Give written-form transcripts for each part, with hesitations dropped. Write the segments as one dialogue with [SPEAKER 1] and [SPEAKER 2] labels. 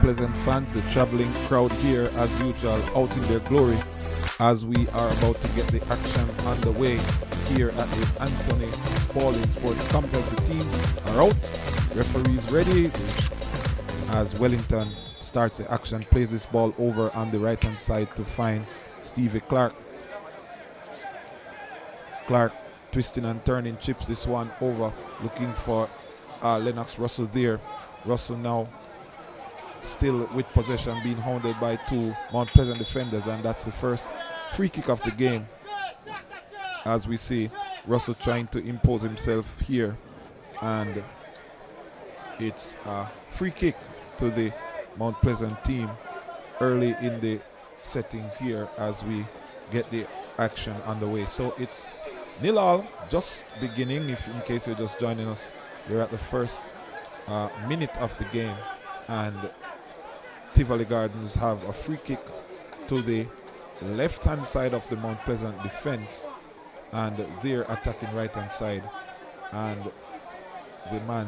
[SPEAKER 1] Pleasant fans, the traveling crowd here as usual out in their glory as we are about to get the action underway here at the Anthony Spaulding Sports Complex. The teams are out, referees ready as Wellington starts the action, plays this ball over on the right hand side to find Stevie Clark. Clark twisting and turning, chips this one over, looking for Lennox Russell there. Russell now still with possession, being hounded by two Mount Pleasant defenders, and that's the first free kick of the game. As we see Russell trying to impose himself here, and it's a free kick to the Mount Pleasant team early in the settings here as we get the action underway. So it's 0-0, just beginning. If in case you're just joining us, we're at the first minute of the game, and Tivoli Gardens have a free kick to the left hand side of the Mount Pleasant defense, and they're attacking right hand side, and the man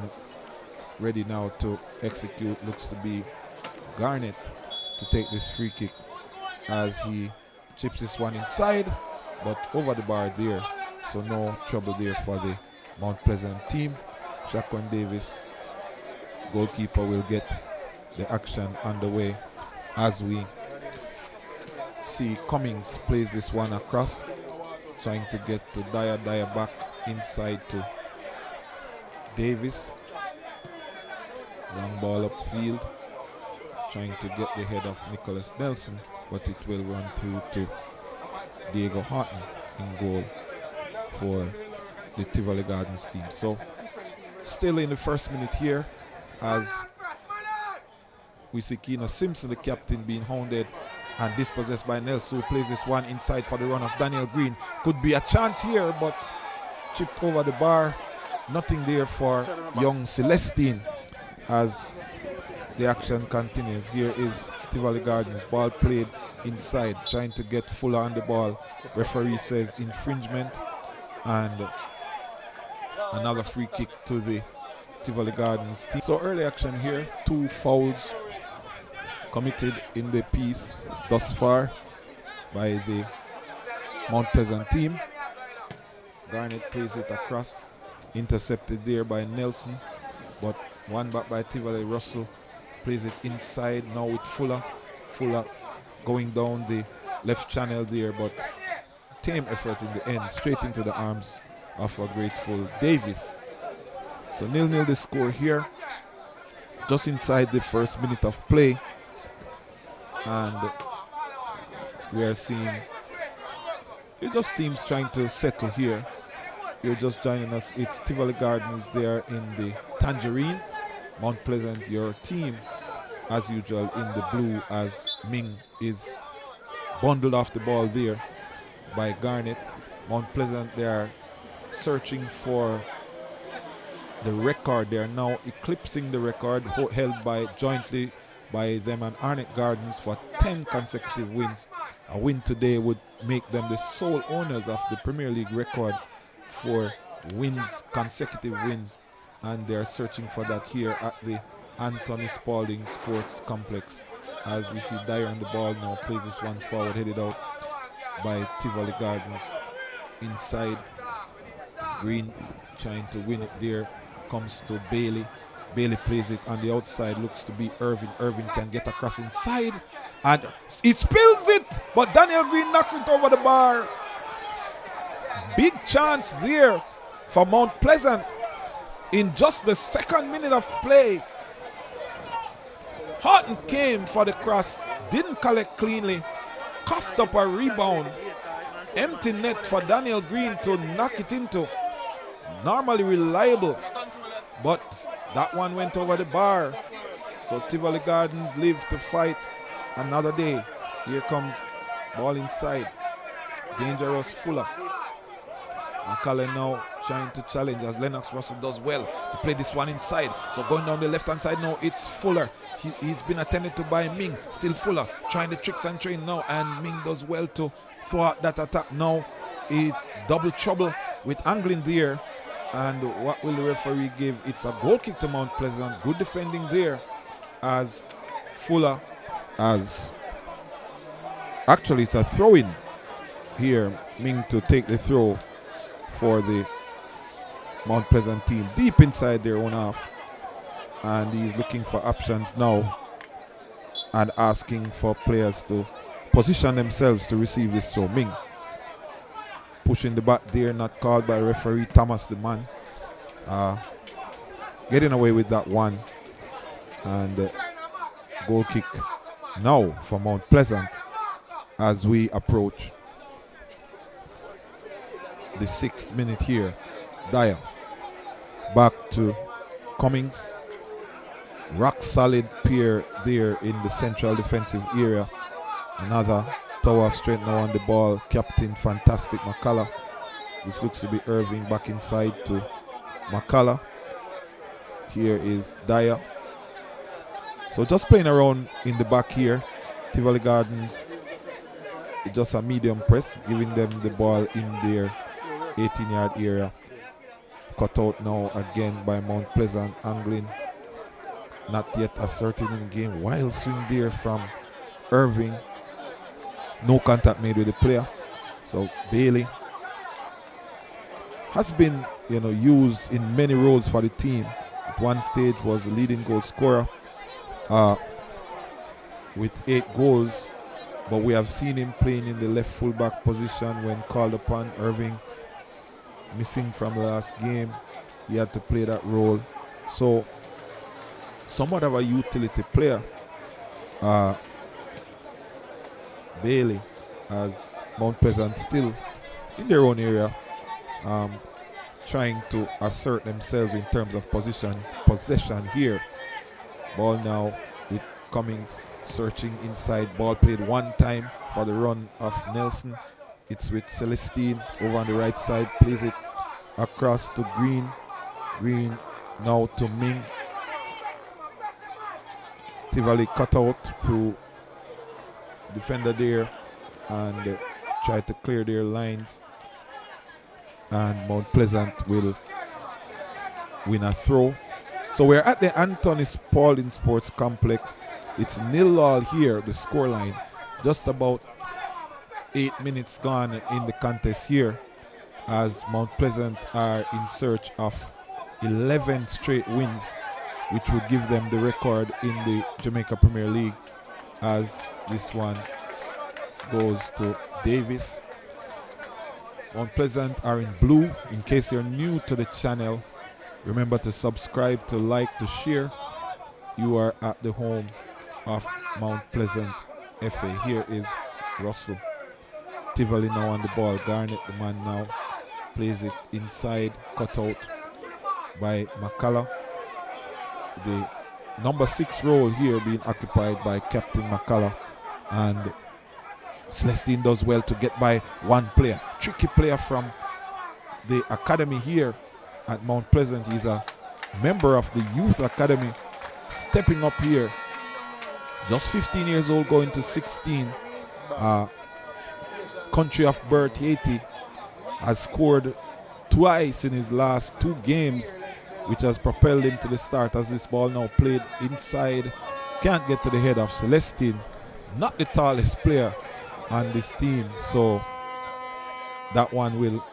[SPEAKER 1] ready now to execute looks to be Garnett to take this free kick as he chips this one inside but over the bar there, so no trouble there for the Mount Pleasant team. Shaquan Davis, goalkeeper, will get the action underway as we see Cummings plays this one across, trying to get to Dyer back inside to Davis. Long ball upfield, trying to get the head of Nicholas Nelson, but it will run through to Diego Horton in goal for the Tivoli Gardens team. So still in the first minute here as we see Keena Simpson, the captain, being hounded and dispossessed by Nelson, who plays this one inside for the run of Daniel Green. Could be a chance here, but chipped over the bar. Nothing there for young Celestine as the action continues. Here is Tivoli Gardens, ball played inside, trying to get Fuller on the ball. Referee says infringement, and another free kick to the Tivoli Gardens team. So early action here, 2 fouls committed in the piece thus far by the Mount Pleasant team. Garnett plays it across, intercepted there by Nelson, but one back by Tivoli. Russell plays it inside now with Fuller. Fuller going down the left channel there, but tame effort in the end, straight into the arms of a grateful Davis. So 0-0 the score here, just inside the first minute of play, and we are seeing it's just teams trying to settle here. You're just joining us, it's Tivoli Gardens there in the tangerine, Mount Pleasant your team as usual in the blue, as Ming is bundled off the ball there by Garnett. Mount Pleasant, they are searching for the record. They are now eclipsing the record held by jointly by them and Arnett Gardens for 10 consecutive wins. A win today would make them the sole owners of the Premier League record for wins, consecutive wins, and they are searching for that here at the Anthony Spaulding Sports Complex. As we see Dyer on the ball now, plays this one forward, headed out by Tivoli Gardens. Inside, Green trying to win it there, comes to Bailey. Bailey plays it on the outside, looks to be Irvin. Irvin can get across inside, and he spills it, but Daniel Green knocks it over the bar. Big chance there for Mount Pleasant in just the second minute of play. Horton came for the cross, didn't collect cleanly, coughed up a rebound. Empty net for Daniel Green to knock it into. Normally reliable, but that one went over the bar. So Tivoli Gardens live to fight another day. Here comes ball inside. Dangerous Fuller. McCalla now trying to challenge as Lennox Russell does well to play this one inside. So going down the left hand side now, it's Fuller. He's been attended to by Ming. Still Fuller trying the tricks and train now, and Ming does well to thwart that attack. Now it's double trouble with angling there. And what will the referee give? It's a goal kick to Mount Pleasant. Good defending there as Fuller as actually it's a throw-in here. Ming to take the throw for the Mount Pleasant team deep inside their own half, and he's looking for options now and asking for players to position themselves to receive this throw. Ming pushing the back there, not called by referee Thomas the man, getting away with that one, and goal kick now for Mount Pleasant as we approach the 6th minute here. Dyer back to Cummings, rock solid pair there in the central defensive area. Another tower of strength now on the ball, Captain Fantastic McCalla. This looks to be Irving back inside to McCalla. Here is Dyer. So just playing around in the back here. Tivoli Gardens, just a medium press, giving them the ball in their 18-yard area. Cut out now again by Mount Pleasant, angling. Not yet asserted in the game. Wild swing there from Irving. No contact made with the player. So Bailey has been, used in many roles for the team. At one stage was the leading goal scorer with 8 goals. But we have seen him playing in the left fullback position when called upon. Irving missing from the last game. He had to play that role. So somewhat of a utility player. Bailey, as Mount Pleasant still in their own area, trying to assert themselves in terms of possession here. Ball now with Cummings searching inside. Ball played one time for the run of Nelson. It's with Celestine over on the right side. Plays it across to Green. Green now to Ming. Tivoli cut out through defender there and try to clear their lines, and Mount Pleasant will win a throw. So we're at the Anthony Spaulding Sports Complex. It's 0-0 here, the scoreline. Just about 8 minutes gone in the contest here, as Mount Pleasant are in search of 11 straight wins, which would give them the record in the Jamaica Premier League, as this one goes to Davis. Mount Pleasant are in blue. In case you're new to the channel, remember to subscribe, to like, to share. You are at the home of Mount Pleasant FA. Here is Russell. Tivoli now on the ball. Garnett, the man now, plays it inside, cut out by McCalla. The number 6 role here being occupied by Captain McCalla, and Celestine does well to get by one player. Tricky player from the academy here at Mount Pleasant. He's a member of the youth academy, stepping up here. Just 15 years old, going to 16. Country of birth, Haiti. Has scored twice in his last 2 games, which has propelled him to the start, as this ball now played inside. Can't get to the head of Celestine. Not the tallest player on this team, so that one will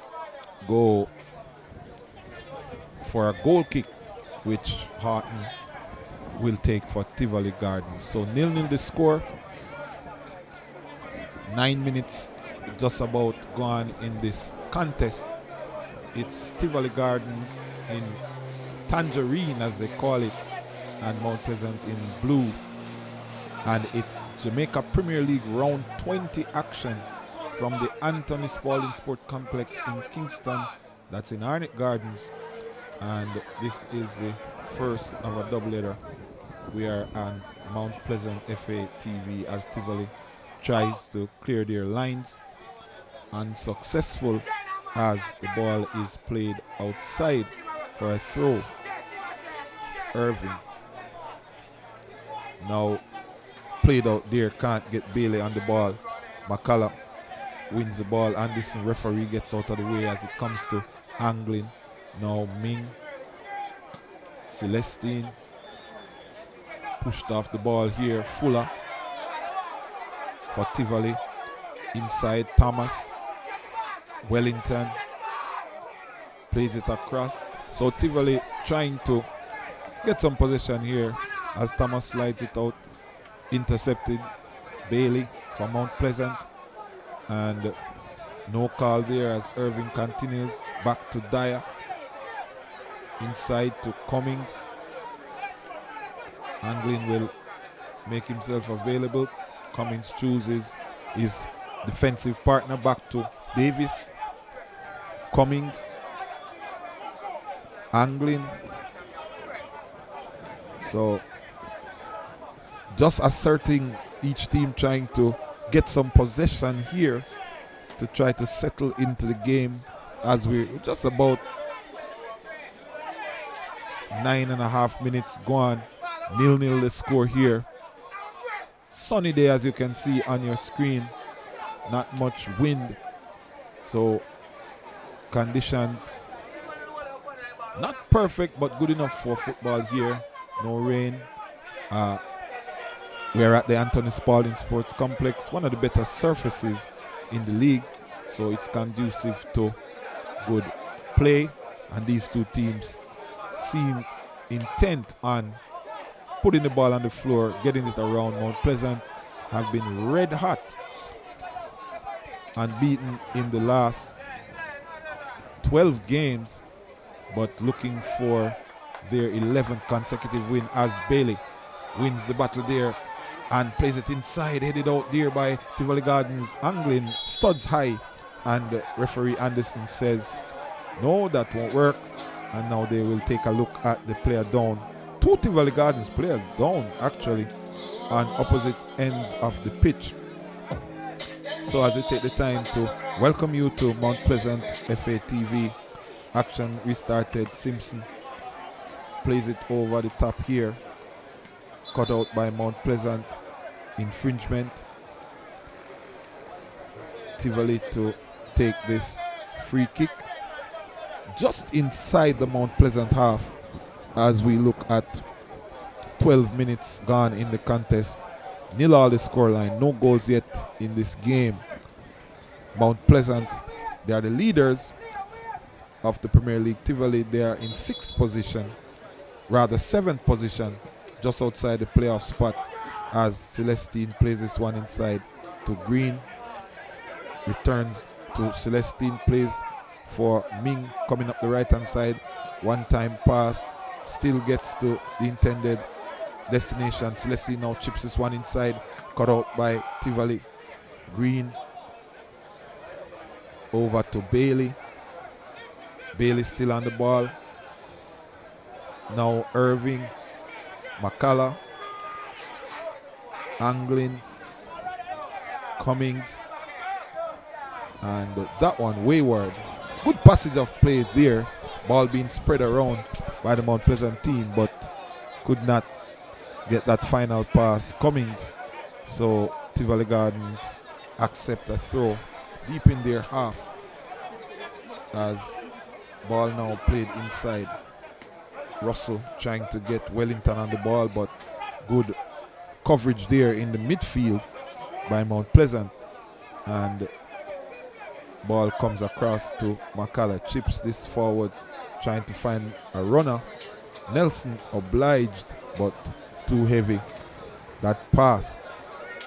[SPEAKER 1] go for a goal kick, which Harton will take for Tivoli Gardens. So 0-0 the score. 9 minutes just about gone in this contest. It's Tivoli Gardens in tangerine, as they call it, and Mount Pleasant in blue. And it's Jamaica Premier League round 20 action from the Anthony Spaulding Sport Complex in Kingston. That's in Arnett Gardens. And this is the first of a doubleheader. We are on Mount Pleasant FA TV as Tivoli tries to clear their lines. Unsuccessful, as the ball is played outside for a throw. Irving now played out there, can't get Bailey on the ball. McCalla wins the ball. Anderson, referee, gets out of the way as it comes to angling. Now Ming, Celestine, Pushed off the ball here. Fuller for Tivoli. Inside Thomas. Wellington plays it across. So Tivoli trying to get some possession here as Thomas slides it out. Intercepted. Bailey from Mount Pleasant. And no call there as Irving continues. Back to Dyer. Inside to Cummings. Anglin will make himself available. Cummings chooses his defensive partner back to Davis. Cummings. Anglin. So just asserting each team trying to get some possession here to try to settle into the game as we're just about 9.5 minutes gone. 0-0 the score here. Sunny day as you can see on your screen. Not much wind. So conditions not perfect but good enough for football here. No rain. We're at the Anthony Spaulding Sports Complex, one of the better surfaces in the league, so it's conducive to good play, and these two teams seem intent on putting the ball on the floor, getting it around. Mount Pleasant have been red hot, unbeaten in the last 12 games, but looking for their 11th consecutive win as Bailey wins the battle there and plays it inside, headed out there by Tivoli Gardens. Anglin studs high, and referee Anderson says no, that won't work, and now they will take a look at the player down. Two Tivoli Gardens players down actually on opposite ends of the pitch. So as we take the time to welcome you to Mount Pleasant FA TV, action restarted. Simpson plays it over the top here, cut out by Mount Pleasant. Infringement. Tivoli to take this free kick just inside the Mount Pleasant half as we look at 12 minutes gone in the contest. 0-0 the scoreline, no goals yet in this game. Mount Pleasant, they are the leaders of the Premier League. Tivoli, they are in 6th position, rather 7th position, just outside the playoff spot, as Celestine plays this one inside to Green. Returns to Celestine, plays for Ming coming up the right hand side. One time pass, still gets to the intended destination. Celestine now chips this one inside, cut out by Tivoli. Green over to Bailey. Bailey still on the ball. Now Irving, McCalla, Anglin, Cummings, and that one wayward. Good passage of play there. Ball being spread around by the Mount Pleasant team, but could not get that final pass. Cummings. So Tivoli Gardens accept a throw deep in their half as ball now played inside. Russell trying to get Wellington on the ball, but good coverage there in the midfield by Mount Pleasant, and ball comes across to McCalla. Chips this forward, trying to find a runner. Nelson obliged, but too heavy that pass,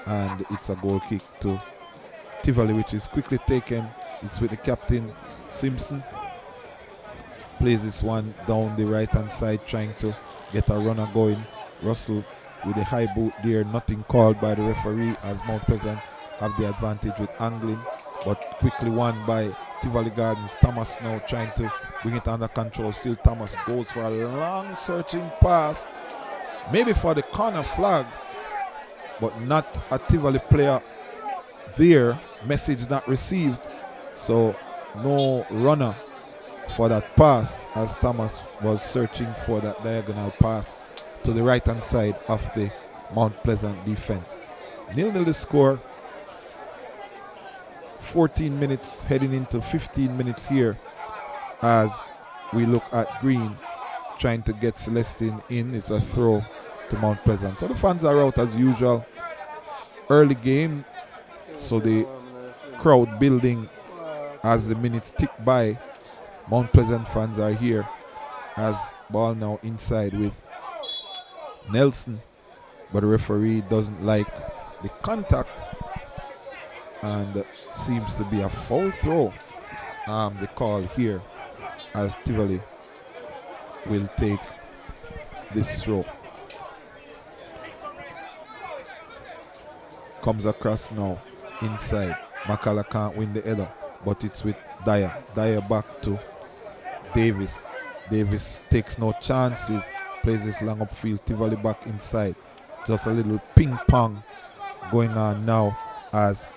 [SPEAKER 1] and it's a goal kick to Tivoli, which is quickly taken. It's with the captain Simpson. Plays this one down the right hand side, trying to get a runner going. Russell with a high boot there, nothing called by the referee as Mount Pleasant have the advantage with Anglin, but quickly won by Tivoli Gardens. Thomas now trying to bring it under control. Still Thomas goes for a long searching pass, maybe for the corner flag, but not a Tivoli player there. Message not received, so no runner for that pass as Thomas was searching for that diagonal pass to the right hand side of the Mount Pleasant defense. 0-0 the score. 14 minutes heading into 15 minutes here as we look at Green trying to get Celestine in. It's a throw to Mount Pleasant. So the fans are out as usual. Early game, so the crowd building as the minutes tick by. Mount Pleasant fans are here as ball now inside with Nelson, but the referee doesn't like the contact and seems to be a foul throw. The call here as Tivoli will take this throw. Comes across now inside. McCalla can't win the header, but it's with Dyer. Dyer back to Davis. Davis takes no chances, plays this long upfield. Tivoli back inside. Just a little ping pong going on now as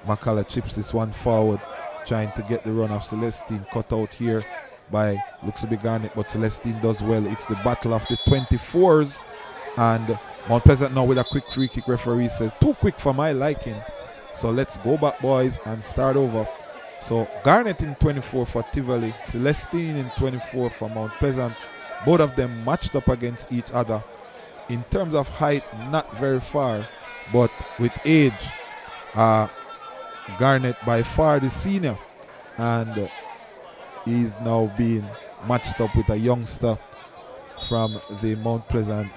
[SPEAKER 1] McCalla chips this one forward, trying to get the run of Celestine. Cut out here by looks to be Garnet, but Celestine does well. It's the battle of the 24s, and Mount Pleasant now with a quick free kick. Referee says too quick for my liking, so let's go back, boys, and start over. So Garnet in 24 for Tivoli, Celestine in 24 for Mount Pleasant. Both of them matched up against each other. In terms of height, not very far, but with age, Garnet by far the senior, and he's now being matched up with a youngster from the Mount Pleasant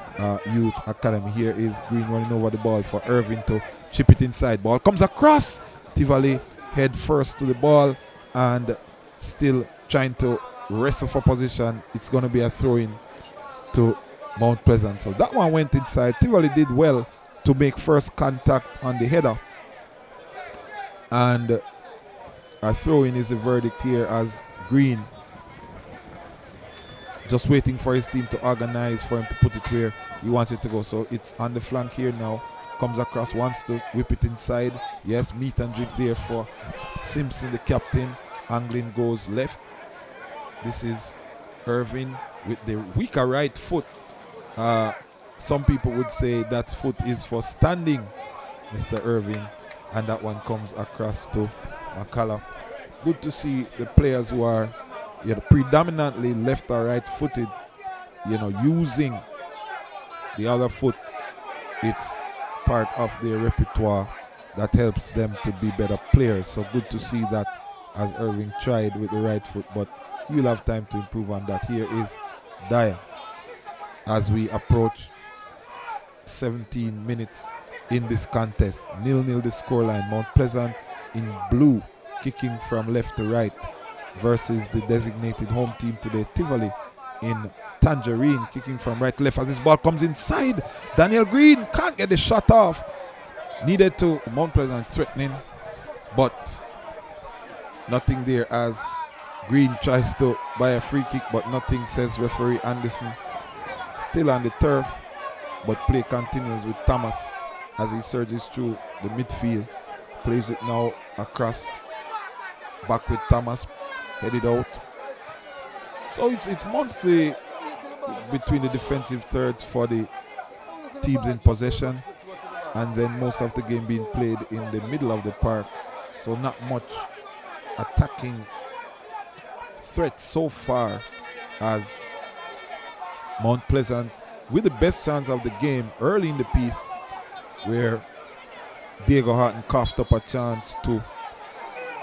[SPEAKER 1] Youth Academy. Here is Green running over the ball for Irving to chip it inside. Ball comes across. Tivoli head first to the ball and still trying to wrestle for position. It's going to be a throw-in to Mount Pleasant. So that one went inside. Tivoli did well to make first contact on the header, and a throw-in is the verdict here as Green just waiting for his team to organize for him to put it where he wants it to go. So it's on the flank here now. Comes across, wants to whip it inside. Yes, meat and drink there for Simpson, the captain. Angling goes left. This is Irving with the weaker right foot. Some people would say that foot is for standing, Mr. Irving. And that one comes across to McCalla. Good to see the players who are predominantly left or right footed, using the other foot. It's part of their repertoire that helps them to be better players. So good to see that as Irving tried with the right foot, but you'll have time to improve on that. Here is Dyer as we approach 17 minutes in this contest. 0-0 the scoreline. Mount Pleasant in blue kicking from left to right versus the designated home team today, Tivoli, in tangerine kicking from right to left as this ball comes inside. Daniel Green can't get the shot off. Needed to. Mount Pleasant threatening, but nothing there as Green tries to buy a free kick, but nothing, says referee Anderson. Still on the turf, but play continues with Thomas as he surges through the midfield. Plays it now across, back with Thomas, headed out. So it's mostly between the defensive thirds for the teams in possession, and then most of the game being played in the middle of the park. So not much attacking threat so far, as Mount Pleasant with the best chance of the game early in the piece, where Diego Harton coughed up a chance to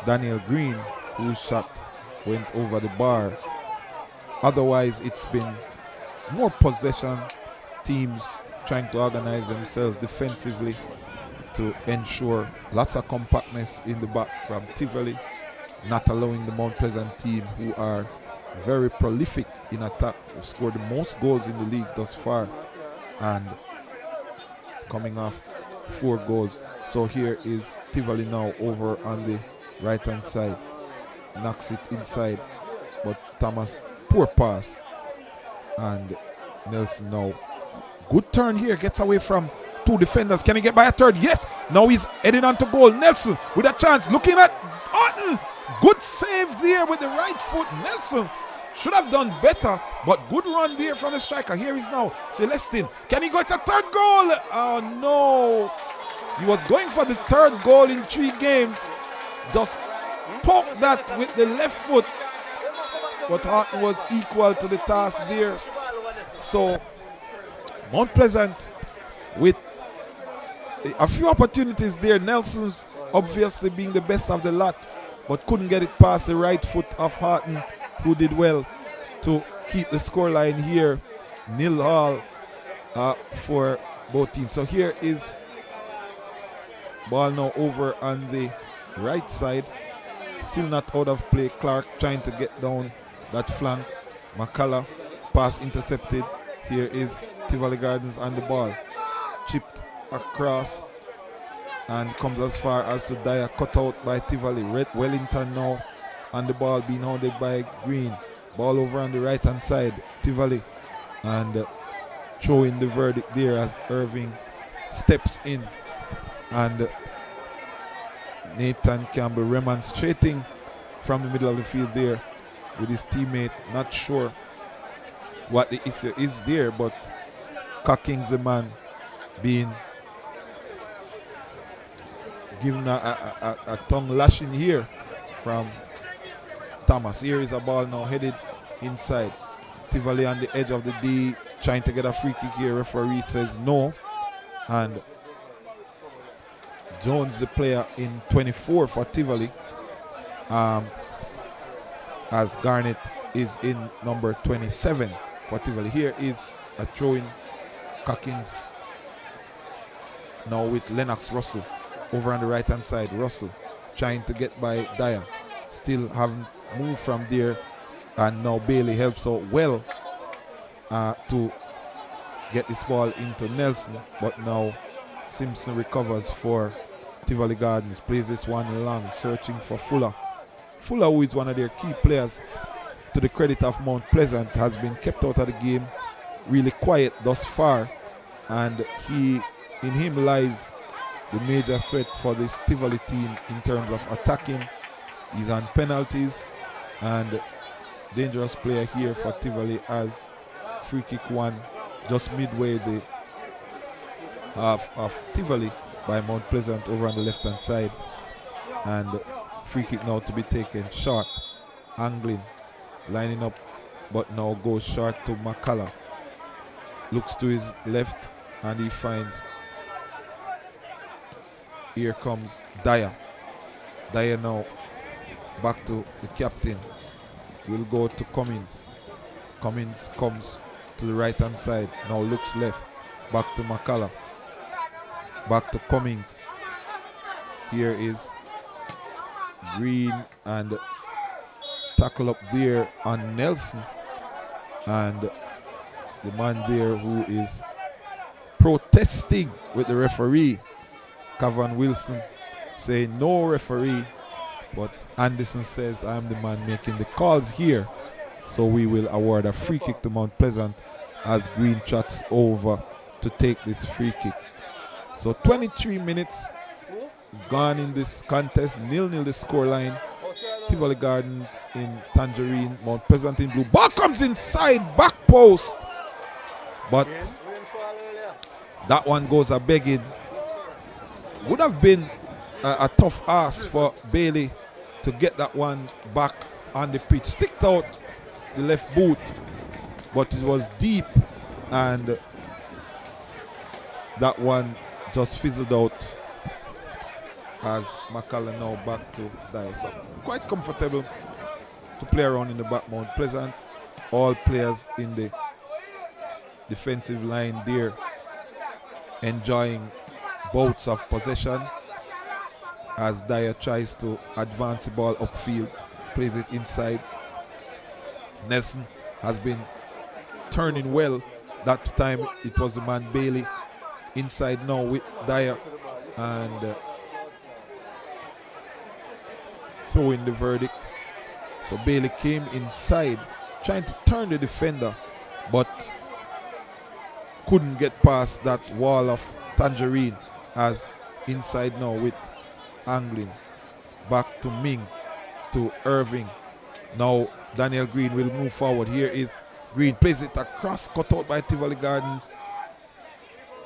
[SPEAKER 1] Daniel Green, whose shot went over the bar. Otherwise, it's been more possession, teams trying to organize themselves defensively to ensure lots of compactness in the back from Tivoli, not allowing the Mount Pleasant team, who are very prolific in attack, have scored the most goals in the league thus far, and coming off 4 goals. So here is Tivoli now over on the right hand side, knocks it inside, but Thomas, poor pass, and Nelson now, good turn here, gets away from 2 defenders. Can he get by a third? Yes. Now he's heading on to goal. Nelson with a chance, looking at Orton. Good save there with the right foot. Nelson should have done better, but good run there from the striker. Here is now Celestine. Can he go to 3rd goal? Oh no. He was going for the 3rd goal in 3 games. Just poked that with the left foot, but Harton was equal to the task there. So Mount Pleasant with a few opportunities there. Nelson's obviously being the best of the lot, but couldn't get it past the right foot of Harton, who did well to keep the scoreline here. 0-0 for both teams. So here is ball now over on the right side. Still not out of play. Clark trying to get down that flank. McCalla, pass intercepted. Here is Tivoli Gardens on the ball. Chipped across and comes as far as to Dyer, cut out by Tivoli. Wellington now on the ball, being hounded by Green. Ball over on the right hand side. Tivoli, and throwing the verdict there as Irving steps in, and Nathan Campbell remonstrating from the middle of the field there with his teammate. Not sure what the issue is there, but Cocking's the man being given a tongue lashing here from Thomas. Here is a ball now headed inside. Tivoli on the edge of the D, trying to get a free kick here. Referee says no, and Jones, the player in 24 for Tivoli, as Garnett is in number 27 for Tivoli. Here is a throw-in. Cockins now with Lennox Russell over on the right hand side. Russell trying to get by Dyer, still haven't moved from there, and now Bailey helps out well to get this ball into Nelson, but now Simpson recovers for Tivoli Gardens, plays this one long, searching for Fuller. Fuller, who is one of their key players, to the credit of Mount Pleasant, has been kept out of the game, really quiet thus far, and in him lies the major threat for this Tivoli team in terms of attacking. He's on penalties, and dangerous player here for Tivoli as free kick one just midway the half of Tivoli by Mount Pleasant over on the left hand side, and free kick now to be taken short. Anglin lining up, but now goes short to McCalla. Looks to his left and he finds, here comes Dyer. Dyer now back to the captain. Will go to Cummins. Cummins comes to the right hand side, now looks left, back to McCalla, back to Cummins. Here is Green, and tackle up there on Nelson, and the man there who is protesting with the referee, Cavan Wilson, saying no referee, but Anderson says I'm the man making the calls here, so we will award a free kick to Mount Pleasant as Green trots over to take this free kick. So 23 minutes gone in this contest, 0-0 the scoreline. Tivoli Gardens in tangerine, Mount Pleasant in blue. Ball comes inside, back post, but that one goes a begging. Would have been a tough ask for Bailey to get that one back on the pitch. Sticked out the left boot, but it was deep, and that one just fizzled out as McCalla now back to Dyer. So quite comfortable to play around in the back. Mount Pleasant, all players in the defensive line there enjoying bouts of possession as Dyer tries to advance the ball upfield, plays it inside. Nelson has been turning well. That time it was the man Bailey inside now with Dyer, and throwing the verdict. So Bailey came inside trying to turn the defender, but couldn't get past that wall of tangerine, as inside now with Anglin, back to Ming, to Irving. Now Daniel Green will move forward. Here is Green, plays it across, cut out by Tivoli Gardens,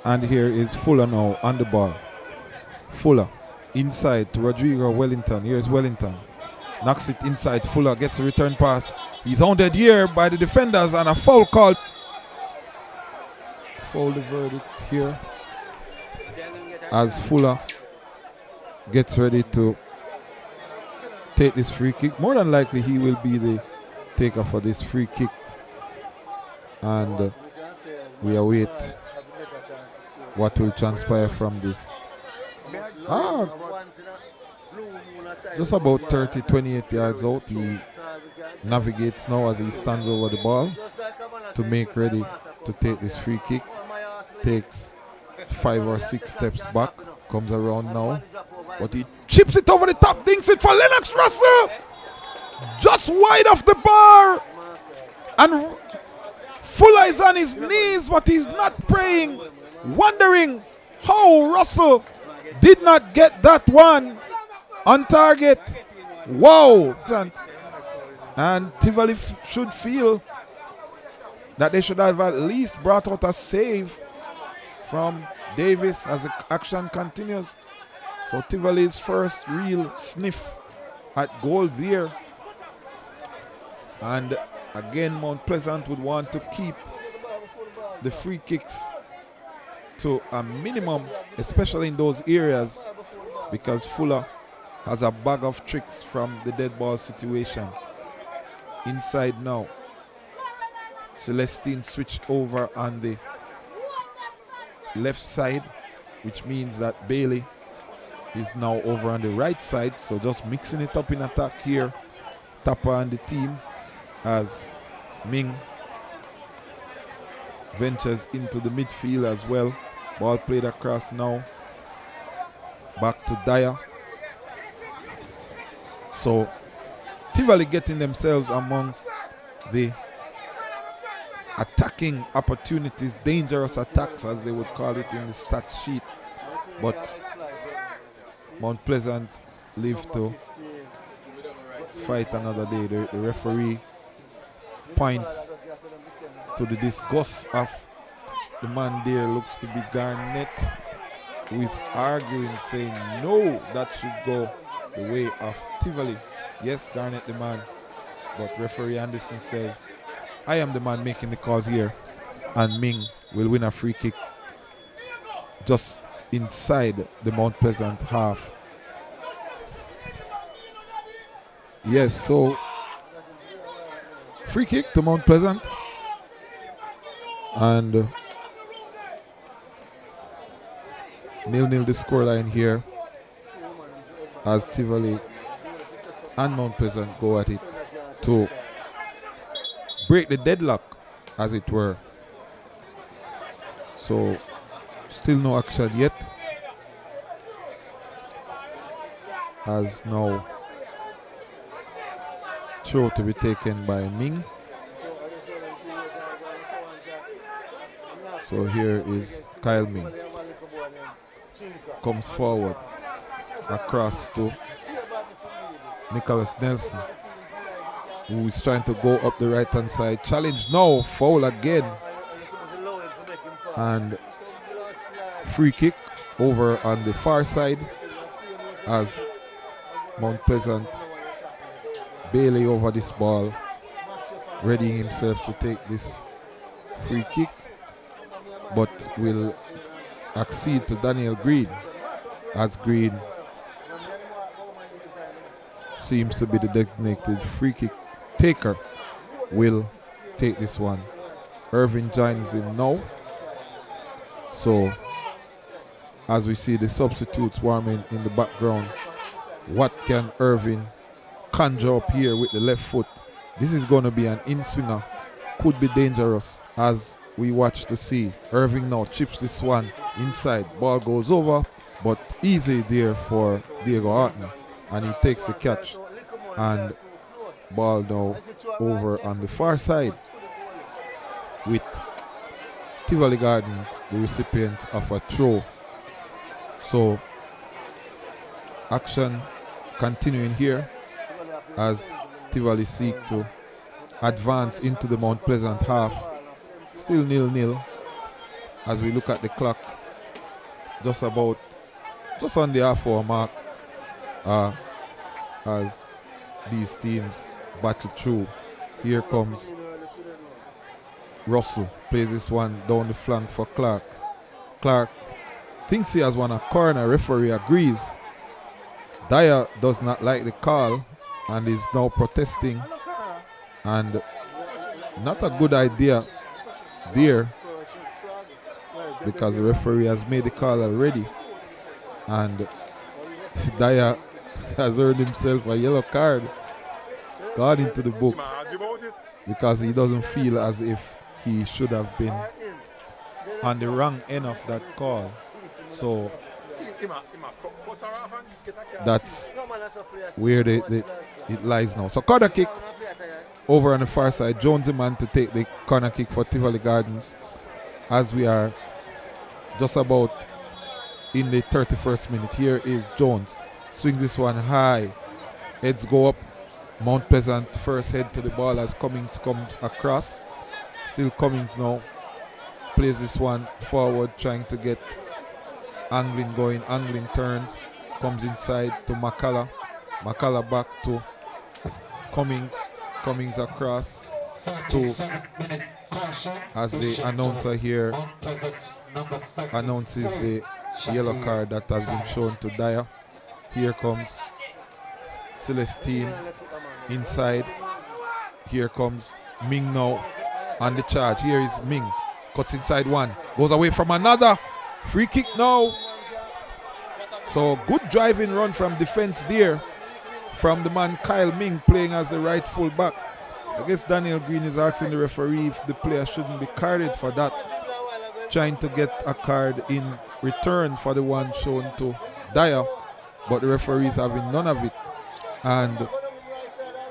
[SPEAKER 1] and here is Fuller now on the ball. Fuller inside to Rodrigo Wellington. Here's Wellington, knocks it inside. Fuller gets a return pass. He's hounded here by the defenders, and a foul called foul the verdict here as Fuller gets ready to take this free kick. More than likely he will be the taker for this free kick, and we await what will transpire from this. Just about 28 yards out, he navigates now as he stands over the ball to make ready to take this free kick. Takes 5 or 6 steps back, comes around now, but he chips it over the top, dinks it for Lennox Russell, just wide off the bar, and Fuller is on his knees, but he's not praying, wondering how Russell did not get that one on target. Wow. And Tivoli should feel that they should have at least brought out a save from Davis as the action continues. So Tivoli's first real sniff at goal there. And again, Mount Pleasant would want to keep the free kicks to a minimum, especially in those areas, because Fuller has a bag of tricks from the dead ball situation. Inside now, Celestine switched over on the left side, which means that Bailey is now over on the right side, so just mixing it up in attack here. Tapper and the team as Ming ventures into the midfield as well. Ball played across now, back to Dyer. So Tivoli getting themselves amongst the attacking opportunities, dangerous attacks as they would call it in the stats sheet, but Mount Pleasant live to fight another day. The referee points to the disgust of the man there, looks to be Garnett, who is arguing, saying no, that should go the way of Tivoli. Yes, Garnett the man, but referee Anderson says, I am the man making the calls here, and Ming will win a free kick just inside the Mount Pleasant half. Yes, so free kick to Mount Pleasant, and 0-0 the scoreline here as Tivoli and Mount Pleasant go at it to break the deadlock, as it were. So still no action yet, as now throw to be taken by Ming. So here is Kyle Ming, comes forward across to Nicholas Nelson, who is trying to go up the right hand side. Challenge now, foul again, and free kick over on the far side as Mount Pleasant, Bailey over this ball, readying himself to take this free kick, but will accede to Daniel Green, as Green seems to be the designated free kick taker, will take this one. Irving joins him now. So as we see the substitutes warming in the background, what can Irving conjure up here with the left foot? This is going to be an in-swinger, could be dangerous, as we watch to see. Irving now chips this one inside, ball goes over, but easy there for Diego Horton, and he takes the catch, and ball now over on the far side with Tivoli Gardens, the recipients of a throw. So action continuing here as Tivoli seek to advance into the Mount Pleasant half. Still 0-0 as we look at the clock, just on the half-hour mark, as these teams battle through. Here comes Russell plays this one down the flank for Clark. Clark thinks he has won a corner. Referee agrees. Dyer does not like the call and is now protesting. And not a good idea there, because the referee has made the call already. And Dyer has earned himself a yellow card, gone into the books, because he doesn't feel as if he should have been on the wrong end of that call. So that's where it lies now. So corner kick over on the far side. Jones the man to take the corner kick for Tivoli Gardens, as we are just about in the 31st minute. Here is Jones. Swings this one high. Heads go up. Mount Pleasant first head to the ball as Cummings comes across. Still Cummings now. Plays this one forward, trying to get angling going. Angling turns. Comes inside to McCalla. McCalla back to Cummings. Cummings across to, as the announcer here announces the yellow card that has been shown to Dyer. Here comes Celestine inside. Here comes Ming now on the charge. Here is Ming. Cuts inside one. Goes away from another. Free kick now. So good driving run from defense there from the man Kyle Ming, playing as a right full back. I guess Daniel Green is asking the referee if the player shouldn't be carded for that. Trying to get a card in return for the one shown to Dyer, but the referee is having none of it. And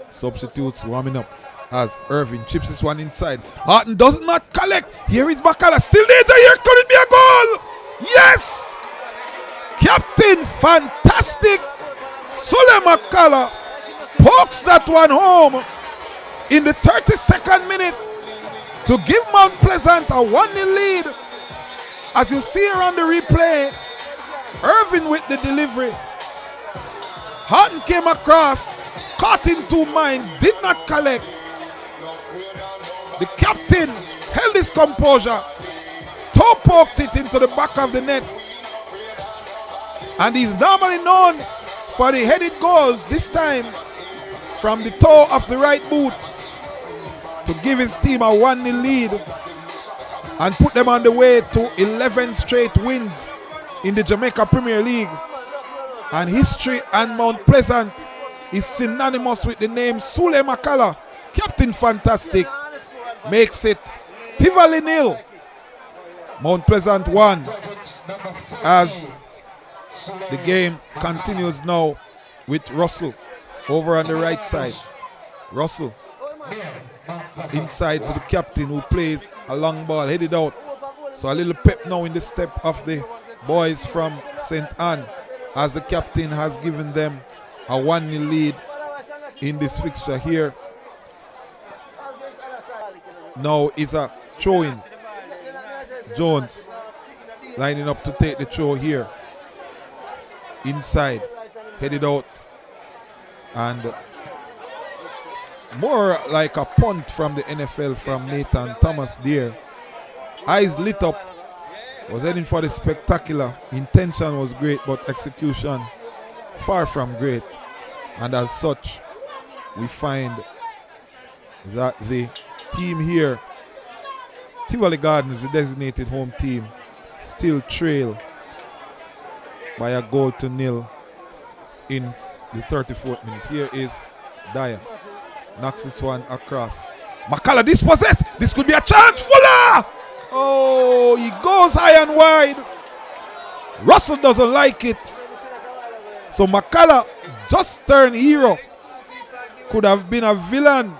[SPEAKER 1] substitutes warming up as Irving chips this one inside. Harton does not collect. Here is McCalla. Still danger here. Could it be a goal? Yes! Captain fantastic Sulae McCalla pokes that one home in the 32nd minute to give Mount Pleasant a 1-0 lead. As you see here on the replay, Irving with the delivery. Harton came across, caught in two minds, did not collect. The captain held his composure, toe poked it into the back of the net. And he's normally known for the headed goals, this time from the toe of the right boot, to give his team a 1-0 lead and put them on the way to 11 straight wins in the Jamaica Premier League. And history and Mount Pleasant is synonymous with the name Sulae McCalla. Captain fantastic makes it Tivoli 0, Mount Pleasant 1, as the game continues now with Russell over on the right side. Russell inside to the captain, who plays a long ball headed out. So a little pep now in the step of the boys from St. Anne, as the captain has given them a 1-0 lead in this fixture here. Now is a throw-in. Jones lining up to take the throw here. Inside, headed out, and more like a punt from the NFL from Nathan Thomas there. Eyes lit up, was heading for the spectacular. Intention was great, but execution far from great. And as such, we find that the team here, Tivoli Gardens, the designated home team, still trail by a 1-0 in the 34th minute. Here is Dyer. Knocks this one across. McCalla dispossessed. This could be a chance. Fuller! Oh, he goes high and wide. Russell doesn't like it. So McCalla just turned hero. Could have been a villain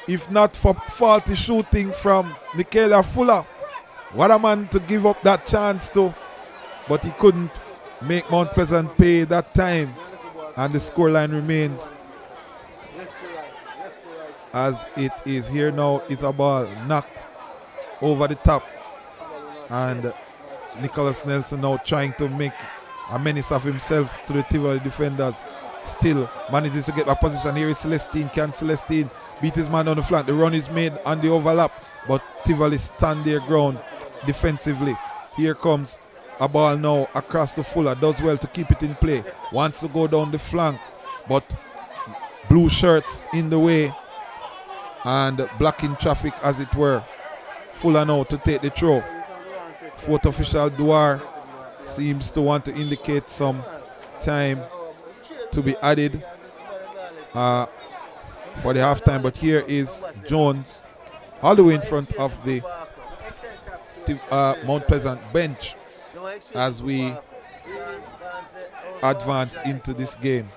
[SPEAKER 1] if not for faulty shooting from Nicola Fuller. What a man to give up that chance to. But he couldn't make Mount Pleasant pay that time. And the scoreline remains as it is. Here now is a ball knocked over the top. And Nicholas Nelson now trying to make a menace of himself to the Tivoli defenders. still manages to get a position. Here is Celestine. Can Celestine beat his man on the flank? The run is made on the overlap, but Tivoli stand their ground defensively. Here comes a ball now across the Fuller. Does well to keep it in play. Wants to go down the flank, but blue shirts in the way and blocking traffic, as it were. Fuller now to take the throw. Fourth official Duar seems to want to indicate some time to be added for the halftime, but here is Jones all the way in front of the Mount Pleasant bench as we advance into this game.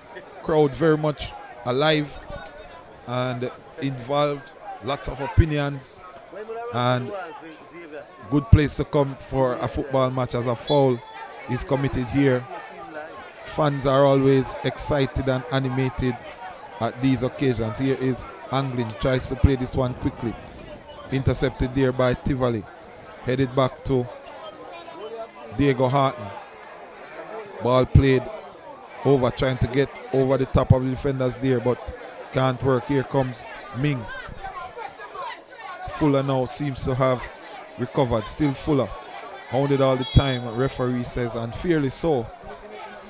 [SPEAKER 1] Crowd very much alive and involved, lots of opinions, and good place to come for a football match as a foul is committed here. Fans are always excited and animated at these occasions. Here is Anglin, tries to play this one quickly. Intercepted there by Tivoli. Headed back to Diego Harton. Ball played over, trying to get over the top of the defenders there, but can't work. Here comes Ming. Fuller now seems to have recovered. Still Fuller. Hounded all the time, referee says, and fairly so.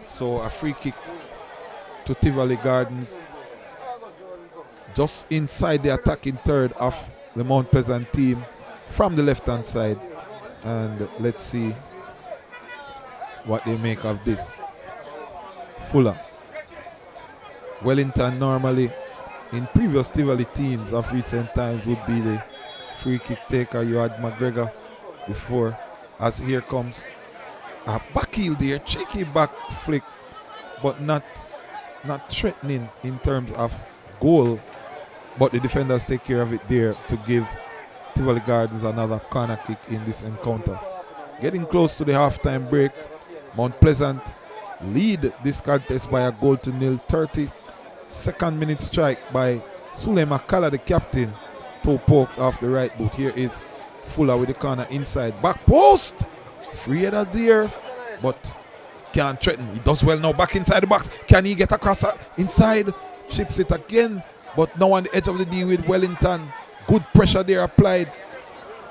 [SPEAKER 1] So a free kick to Tivoli Gardens, just inside the attacking third of the Mount Pleasant team from the left hand side. And let's see what they make of this. Fuller. Wellington normally in previous Tivoli teams of recent times would be the free kick taker. You had McGregor before, as here comes a back heel there, cheeky back flick, but not threatening in terms of goal, but the defenders take care of it there to give Tivoli Gardens another corner kick in this encounter. Getting close to the halftime break. Mount Pleasant lead this contest by a 1-0. 32nd minute strike by Sulae McCalla, the captain, toe poked off the right boot. Here is Fuller with the corner inside, back post, free header there, but can't threaten. He does well now, back inside the box. Can he get across inside? Chips it again, but now on the edge of the D with Wellington. Good pressure there applied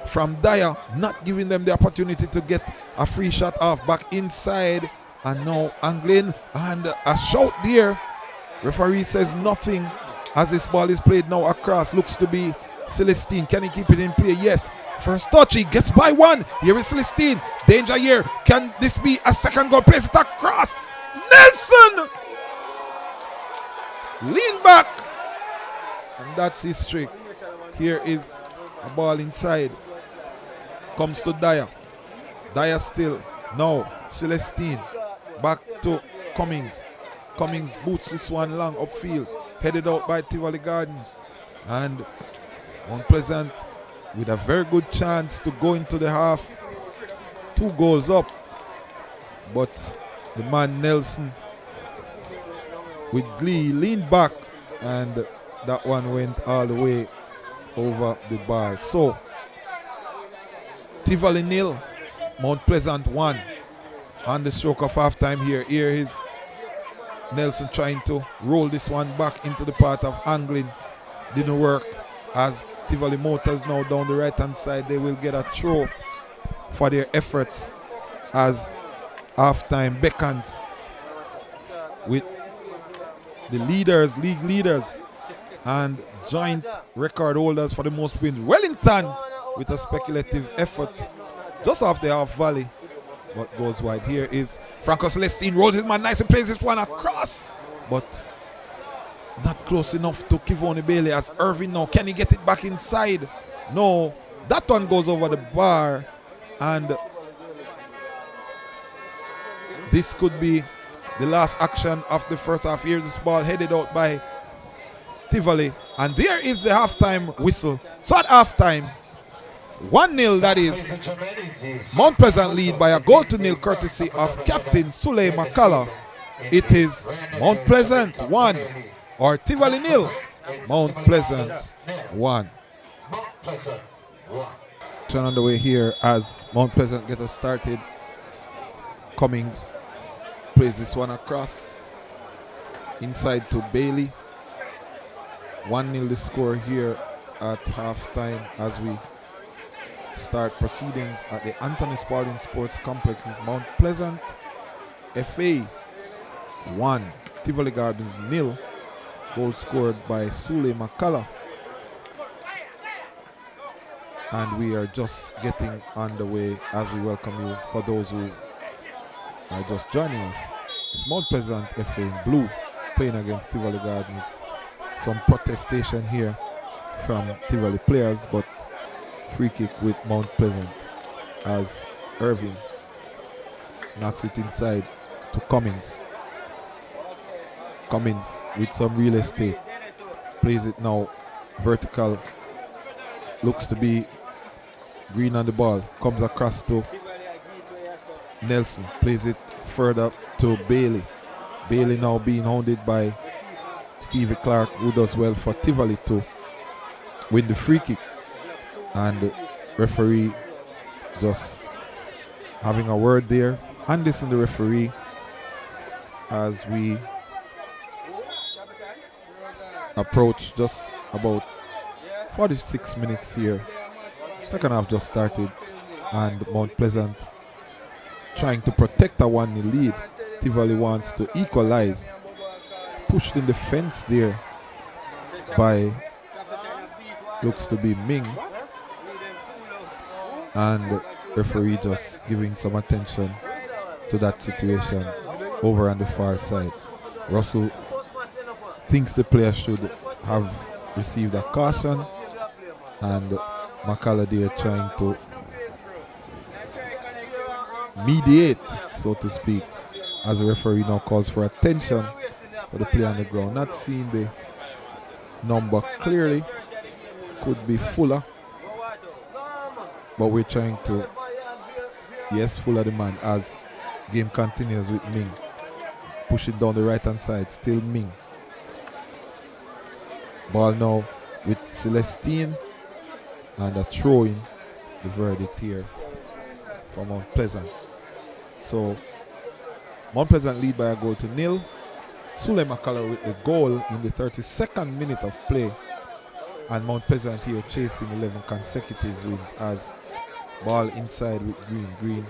[SPEAKER 1] from Dyer, not giving them the opportunity to get a free shot off. Back inside, and now Anglin, and a shout there. Referee says nothing as this ball is played now across. Looks to be Celestine. Can he keep it in play? Yes. First touch, he gets by one. Here is Celestine. Danger here. Can this be a second goal? Place it across. Nelson! Lean back. And that's history. Here is a ball inside. Comes to Dyer. Dyer still. Now, Celestine. Back to Cummings. Cummings boots this one long upfield. Headed out by Tivoli Gardens. And Mount Pleasant with a very good chance to go into the half. 2 goals up. But the man Nelson with glee leaned back, and that one went all the way over the bar. So Tivoli 0, Mount Pleasant 1 on the stroke of halftime here. Here is Nelson trying to roll this one back into the part of Anglin. Didn't work, as Tivoli Motors now down the right hand side. They will get a throw for their efforts as halftime beckons with the leaders, league leaders, and joint record holders for the most wins. Wellington with a speculative effort just off the half volley, but goes wide. Here is Franco Celestine, rolls his man nice and plays this one across, but not close enough to Kivoni Bailey. As Irving now, can he get it back inside? No, that one goes over the bar, and this could be the last action of the first half. Here this ball headed out by Tivoli, and there is the halftime whistle. So at halftime, 1-0, that is. Mount Pleasant lead by a 1-0 courtesy of Captain Sulae McCalla. It is Mount Pleasant 1 or Tivoli 0. Mount Pleasant 1. Turn on the way here as Mount Pleasant get us started. Cummings plays this one across. inside to Bailey. 1-0 the score here at halftime as we start proceedings at the Anthony Spaulding Sports Complex in Mount Pleasant. FA 1, Tivoli Gardens 0. Goal scored by Sulae McCalla. And we are just getting underway as we welcome you for those who are just joining us. It's Mount Pleasant FA in blue playing against Tivoli Gardens. Some protestation here from Tivoli players, but free kick with Mount Pleasant as Irving knocks it inside to Cummins. Cummins with some real estate. Plays it now vertical. Looks to be green on the ball. Comes across to Nelson. Plays it further to Bailey. Bailey now being hounded by Stevie Clark, who does well for Tivoli to win the free kick. And the referee just having a word there. And this is the referee as we approach just about 46 minutes here. Second half just started and Mount Pleasant trying to protect a 1-0 lead. Tivoli wants to equalize. Pushed in the fence there by, looks to be Ming. And the referee just giving some attention to that situation over on the far side. Russell thinks the player should have received a caution, and McCalla there trying to mediate, so to speak, as the referee now calls for attention for the player on the ground. Not seeing the number clearly, could be Fuller, but we're trying to, yes, Fuller the man as game continues with Ming. Pushing down the right hand side, still Ming. Ball now with Celestine and a throw in, the verdict here for Mount Pleasant. So Mount Pleasant lead by a goal to 0. Sulae McCalla with the goal in the 32nd minute of play, and Mount Pleasant here chasing 11 consecutive wins as ball inside with Green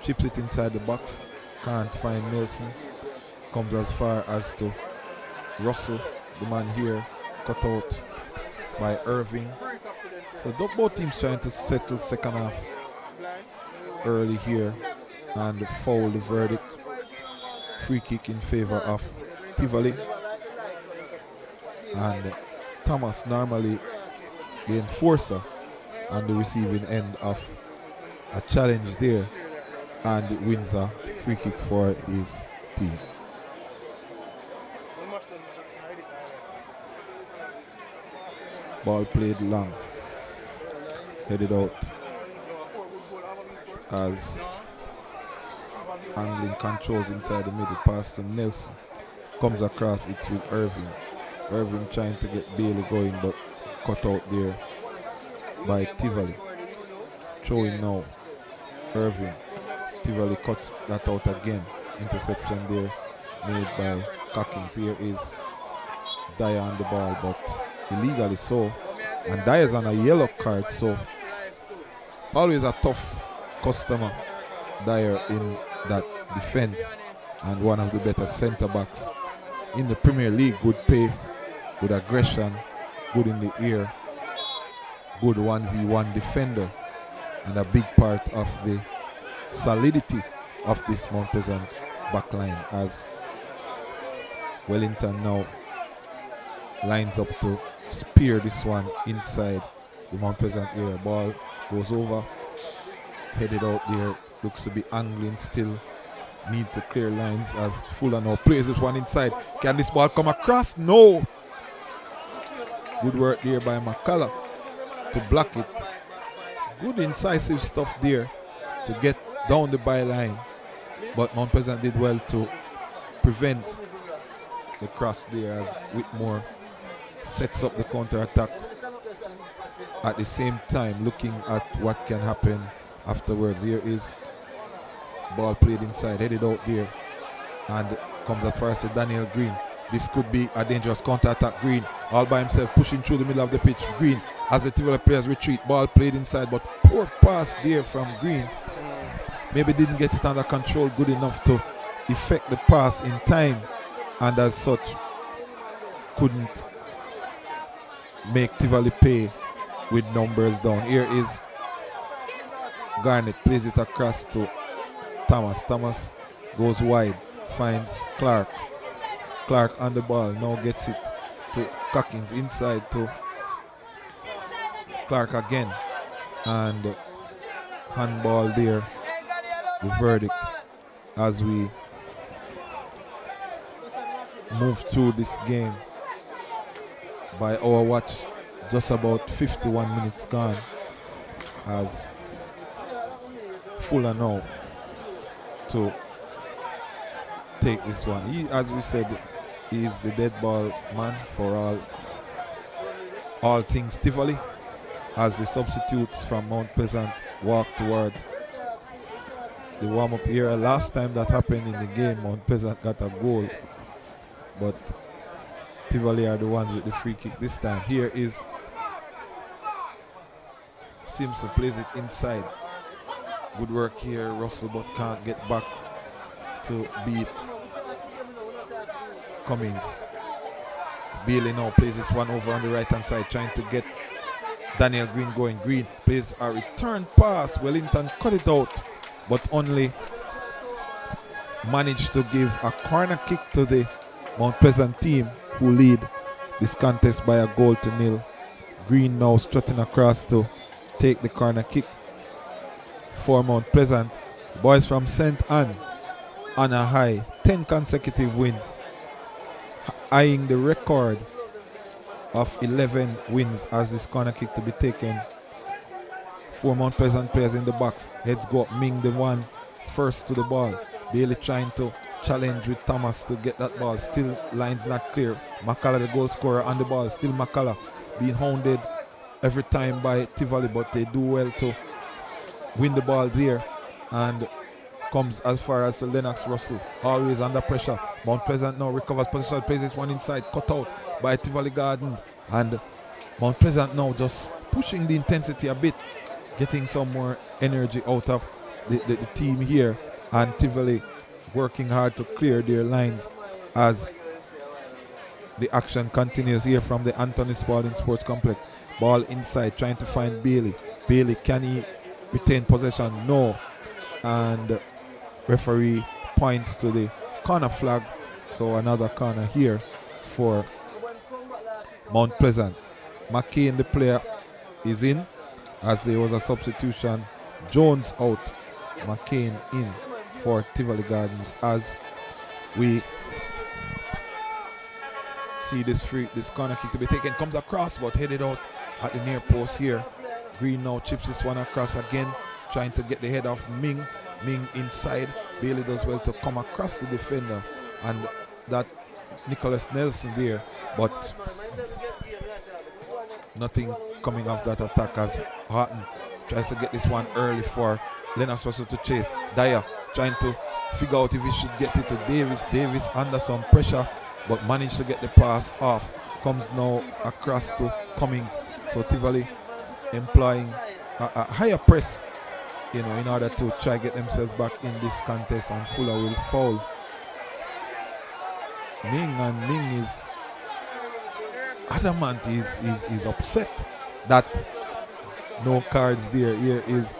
[SPEAKER 1] chips it inside the box, can't find Nelson, comes as far as to Russell, the man here, cut out by Irving. So both teams trying to settle second half early here and foul the verdict. Free kick in favor of Tivoli, and Thomas, normally the enforcer on the receiving end of a challenge there, and wins a free kick for his team. Ball played long, headed out as Anglin controls inside the middle, pass to Nelson, comes across, it's with Irving. Irving trying to get Bailey going, but cut out there by Tivoli. Throwing now, Irving. Tivoli cuts that out again. Interception there made by Cockings. Here is Dyer on the ball, but illegally so. And Dyer's on a yellow card, so always a tough customer, Dyer, in that defense, and one of the better center backs in the Premier League. Good pace, good aggression, good in the air, good 1v1 defender, and a big part of the solidity of this Mount Pleasant backline as Wellington now lines up to spear this one inside the Mount Pleasant area. Ball goes over, headed out there, looks to be angling still. Need to clear lines as Fuller now plays this one inside. Can this ball come across? No. Good work there by McCalla to block it. Good incisive stuff there to get down the byline, but Mount Pleasant did well to prevent the cross there as Whitmore sets up the counter-attack, at the same time looking at what can happen afterwards. Here is ball played inside, headed out there, and comes as far as to Daniel Green. This could be a dangerous counter-attack. Green all by himself pushing through the middle of the pitch. Green as the Tivoli players retreat. Ball played inside, but poor pass there from Green. Maybe didn't get it under control good enough to effect the pass in time, and as such couldn't make Tivoli pay with numbers down. Here is Garnett, plays it across to Thomas. Thomas goes wide, finds Clark. Clark on the ball, now gets it to Cockins, inside to Clark again, and handball there. The verdict as we move through this game. By our watch, just about 51 minutes gone, as Fuller now to take this one. He, as we said, he is the dead ball man for all things Tivoli, as the substitutes from Mount Pleasant walk towards the warm-up area. Last time that happened in the game, Mount Pleasant got a goal, but Tivoli are the ones with the free kick this time. Here is Simpson, plays it inside. Good work here, Russell, but can't get back to beat Cummings. Bailey now plays this one over on the right-hand side, trying to get Daniel Green going. Green plays a return pass. Wellington cut it out, but only managed to give a corner kick to the Mount Pleasant team, who lead this contest by 1-0. Green now strutting across to take the corner kick for Mount Pleasant. Boys from St. Anne on a high, 10 consecutive wins, eyeing the record of 11 wins as this corner kick to be taken. 4 Mount Pleasant players in the box. Heads go up. Ming the one first to the ball. Bailey trying to challenge with Thomas to get that ball. Still lines not clear. McCalla, the goal scorer, on the ball. Still McCalla being hounded every time by Tivoli, but they do well to win the ball there, and comes as far as Lennox Russell, always under pressure. Mount Pleasant now recovers possession, plays this one inside, cut out by Tivoli Gardens, and Mount Pleasant now just pushing the intensity a bit, getting some more energy out of the team here, and Tivoli working hard to clear their lines as the action continues here from the Anthony Spaulding Sports Complex. Ball inside, trying to find Bailey. Bailey, can he retain possession? No. And referee points to the corner flag. So another corner here for Mount Pleasant. McCain, the player, is in, as there was a substitution. Jones out, McCain in for Tivoli Gardens, as we see this corner kick to be taken. Comes across, but headed out at the near post here. Green now chips this one across again, trying to get the head of Ming. Ming inside. Bailey does well to come across the defender, and that Nicholas Nelson there, but nothing coming off that attack as Harton tries to get this one early for Lennox Russell to chase. Dyer trying to figure out if he should get it to Davis. Davis under some pressure, but managed to get the pass off. Comes now across to Cummings. So Tivoli employing a higher press, in order to try get themselves back in this contest, and Fuller will foul Ming, and Ming is adamant. Is upset that no cards there. Here is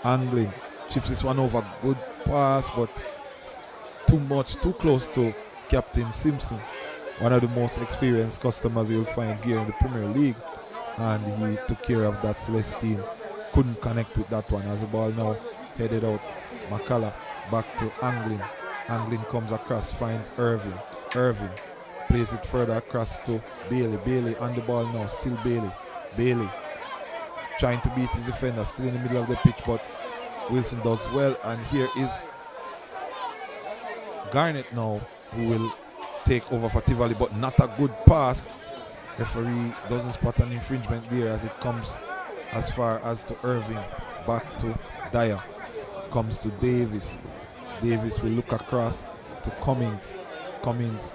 [SPEAKER 1] Anglin, chips this one over. Good pass, but too close to Captain Simpson, one of the most experienced customers you'll find here in the Premier League, and he took care of that. Celestine couldn't connect with that one, as the ball now headed out. McCalla back to Anglin. Anglin comes across, finds Irving. Irving plays it further across to Bailey. Bailey on the ball now, still Bailey. Bailey trying to beat his defender, still in the middle of the pitch, but Wilson does well. And here is Garnett now, who will take over for Tivoli, but not a good pass. Referee doesn't spot an infringement there, as it comes as far as to Irving. Back to Dyer. Comes to Davis. Davis will look across to Cummings. Cummings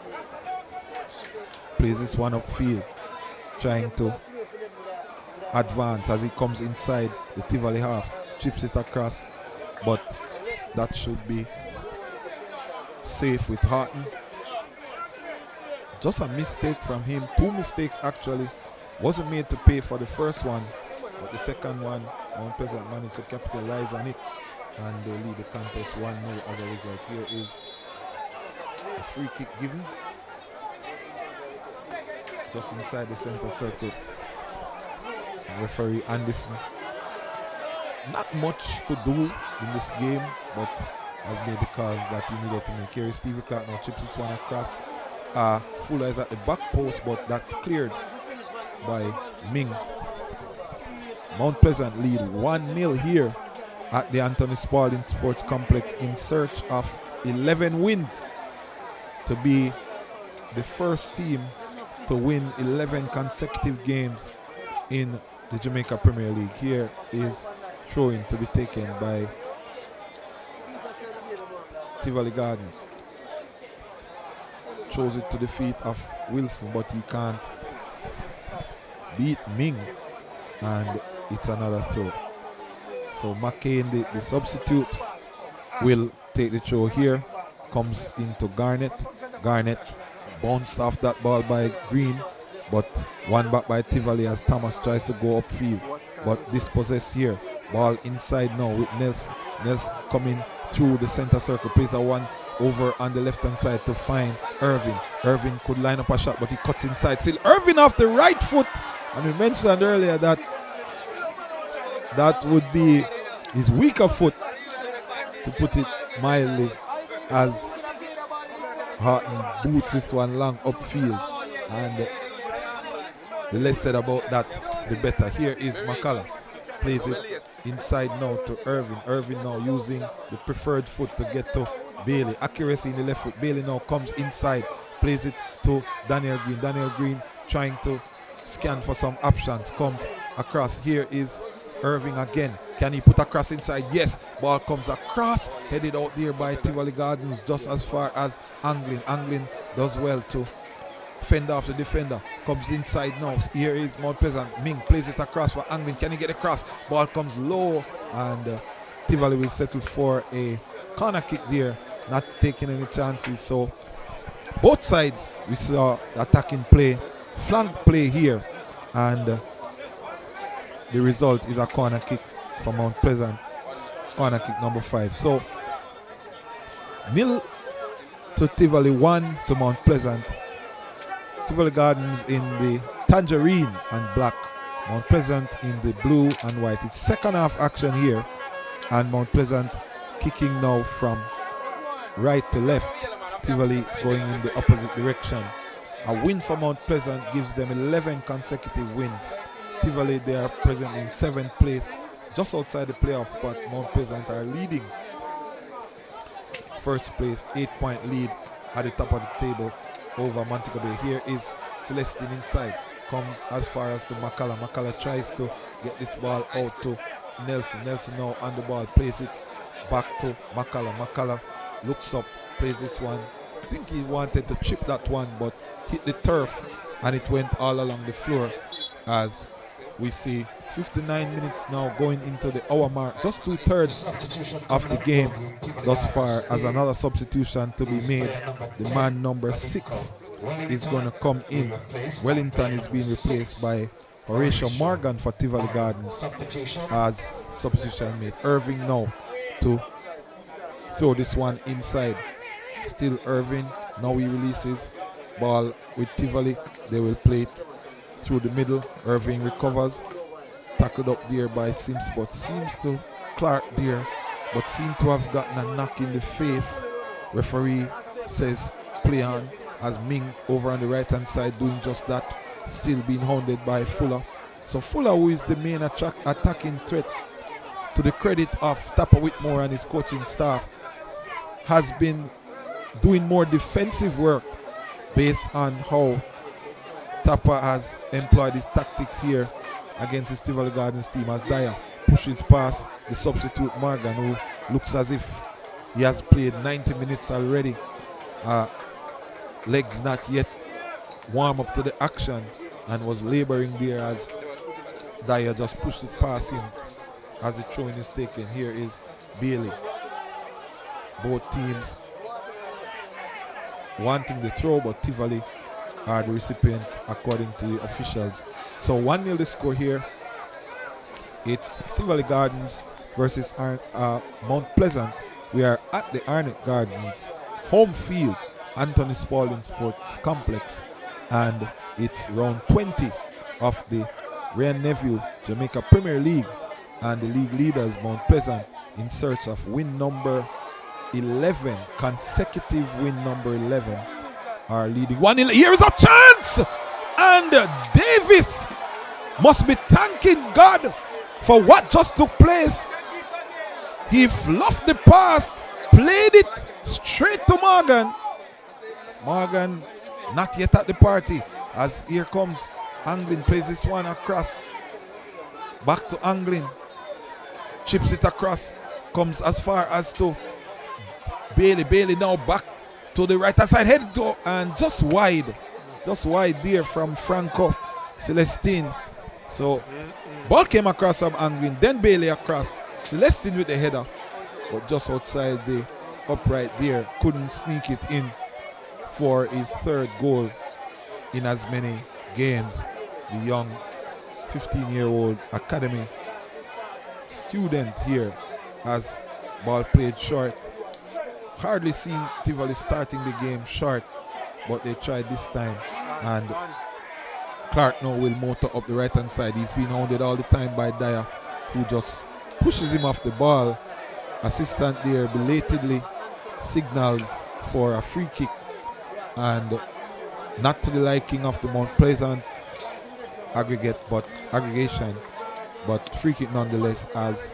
[SPEAKER 1] plays this one upfield, trying to advance as he comes inside the Tivoli half, chips it across, but that should be safe with Harton. Just a mistake from him. 2 mistakes actually. Wasn't made to pay for the first one, but the second one, Mount Pleasant managed to capitalize on it, and they lead the contest 1-0 as a result. Here is a free kick given just inside the center circle. Referee Anderson. Not much to do in this game, but has made the calls that he needed to make. Here is Stevie Clark now, chips this one across. Fuller is at the back post, but that's cleared by Ming. Mount Pleasant lead 1-0 here at the Anthony Spaulding Sports Complex in search of 11 wins to be the first team to win 11 consecutive games in the Jamaica Premier League. Here is throwing to be taken by Tivoli Gardens. Throws it to the feet of Wilson, but he can't beat Ming, and it's another throw. So McCain, the substitute, will take the throw here. Comes into Garnett. Garnett bounced off that ball by Green, but one back by Tivoli as Thomas tries to go upfield, but dispossessed here. Ball inside now with Nelson. Nelson coming through the center circle, plays a one over on the left hand side to find Irving. Irving could line up a shot, but he cuts inside. Still Irving off the right foot, and we mentioned earlier that that would be his weaker foot, to put it mildly, as Harton boots this one long upfield, and the less said about that, the better. Here is McCalla, plays it inside now to Irving. Irving now using the preferred foot to get to Bailey. Accuracy in the left foot. Bailey now comes inside, plays it to Daniel Green. Daniel Green trying to scan for some options, comes across. Here is Irving again. Can he put across inside? Yes. Ball comes across, headed out there by Tivoli Gardens, just as far as Anglin. Anglin does well to fend off the defender. Comes inside now. Here is Mount Pleasant. Ming plays it across for Anglin. Can he get across? Ball comes low, and Tivoli will settle for a corner kick there, not taking any chances. So both sides, we saw attacking play, flank play here, and the result is a corner kick for Mount Pleasant. Corner kick number 5. So 0 to Tivoli, 1 to Mount Pleasant. Tivoli Gardens in the tangerine and black, Mount Pleasant in the blue and white. It's second half action here, and Mount Pleasant kicking now from right to left. Tivoli going in the opposite direction. A win for Mount Pleasant gives them 11 consecutive wins. Tivoli, they are presently in 7th place, just outside the playoff spot. Mount Pleasant are leading first place, 8-point lead at the top of the table over Montego Bay. Here is Celestine inside, comes as far as to McCalla. McCalla tries to get this ball out to Nelson. Nelson now on the ball, plays it back to McCalla. McCalla looks up, plays this one. I think he wanted to chip that one, but hit the turf, and it went all along the floor. As we see 59 minutes now going into the hour mark, just 2/3 of the game thus far, as another substitution to be made. The man number 6 is going to come in. Wellington is being replaced by Horatio Morgan for Tivoli Gardens as substitution made. Irving now to throw this one inside. Still Irving, now he releases ball with Tivoli. They will play it through the middle. Irving recovers, tackled up there by Sims, but seems to Clark there, but seemed to have gotten a knock in the face. Referee says play on, as Ming over on the right hand side doing just that, still being hounded by Fuller. So Fuller, who is the main attacking threat, to the credit of Tapper Whitmore and his coaching staff, has been doing more defensive work based on how Tapper has employed his tactics here against his Tivoli Gardens team, as Dyer pushes past the substitute Morgan, who looks as if he has played 90 minutes already. legs not yet warm up to the action and was laboring there as Dyer just pushed it past him as the throwing is taken. Here is Bailey. Both teams wanting the throw, but Tivoli are the recipients according to the officials. So 1-0 the score here. It's Tivoli Gardens versus Mount Pleasant. We are at the Arnett Gardens home field, Anthony Spaulding Sports Complex, and it's round 20 of the Ray and Nephew Jamaica Premier League, and the league leaders Mount Pleasant in search of win number 11, consecutive win number 11, are leading 1-0. Here is a chance, and Davis must be thanking God for what just took place. He fluffed the pass, played it straight to Morgan. Morgan not yet at the party, as here comes Anglin, plays this one across. Back to Anglin. Chips it across. Comes as far as to Bailey. Bailey now back to the right hand side. Head to and just wide. Just wide there from Franco Celestine. So ball came across from Anglin. Then Bailey across. Celestine with the header. But just outside the upright there. Couldn't sneak it in for his third goal in as many games. The young 15-year-old academy student here, as ball played short. Hardly seen Tivoli starting the game short, but they tried this time, and Clark now will motor up the right hand side. He's been hounded all the time by Dyer, who just pushes him off the ball. Assistant there belatedly signals for a free kick, and not to the liking of the Mount Pleasant aggregation, but free kick nonetheless, as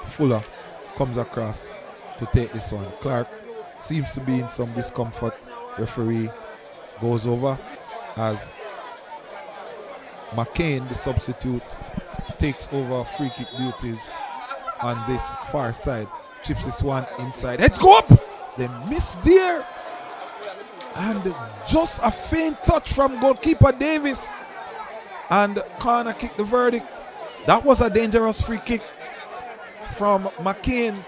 [SPEAKER 1] Fuller comes across to take this one. Clark seems to be in some discomfort. Referee goes over as McCain, the substitute, takes over free kick duties on this far side. Chips this one inside. Heads go up! They miss there. And just a faint touch from goalkeeper Davis. And corner kick the verdict. That was a dangerous free kick from McCain.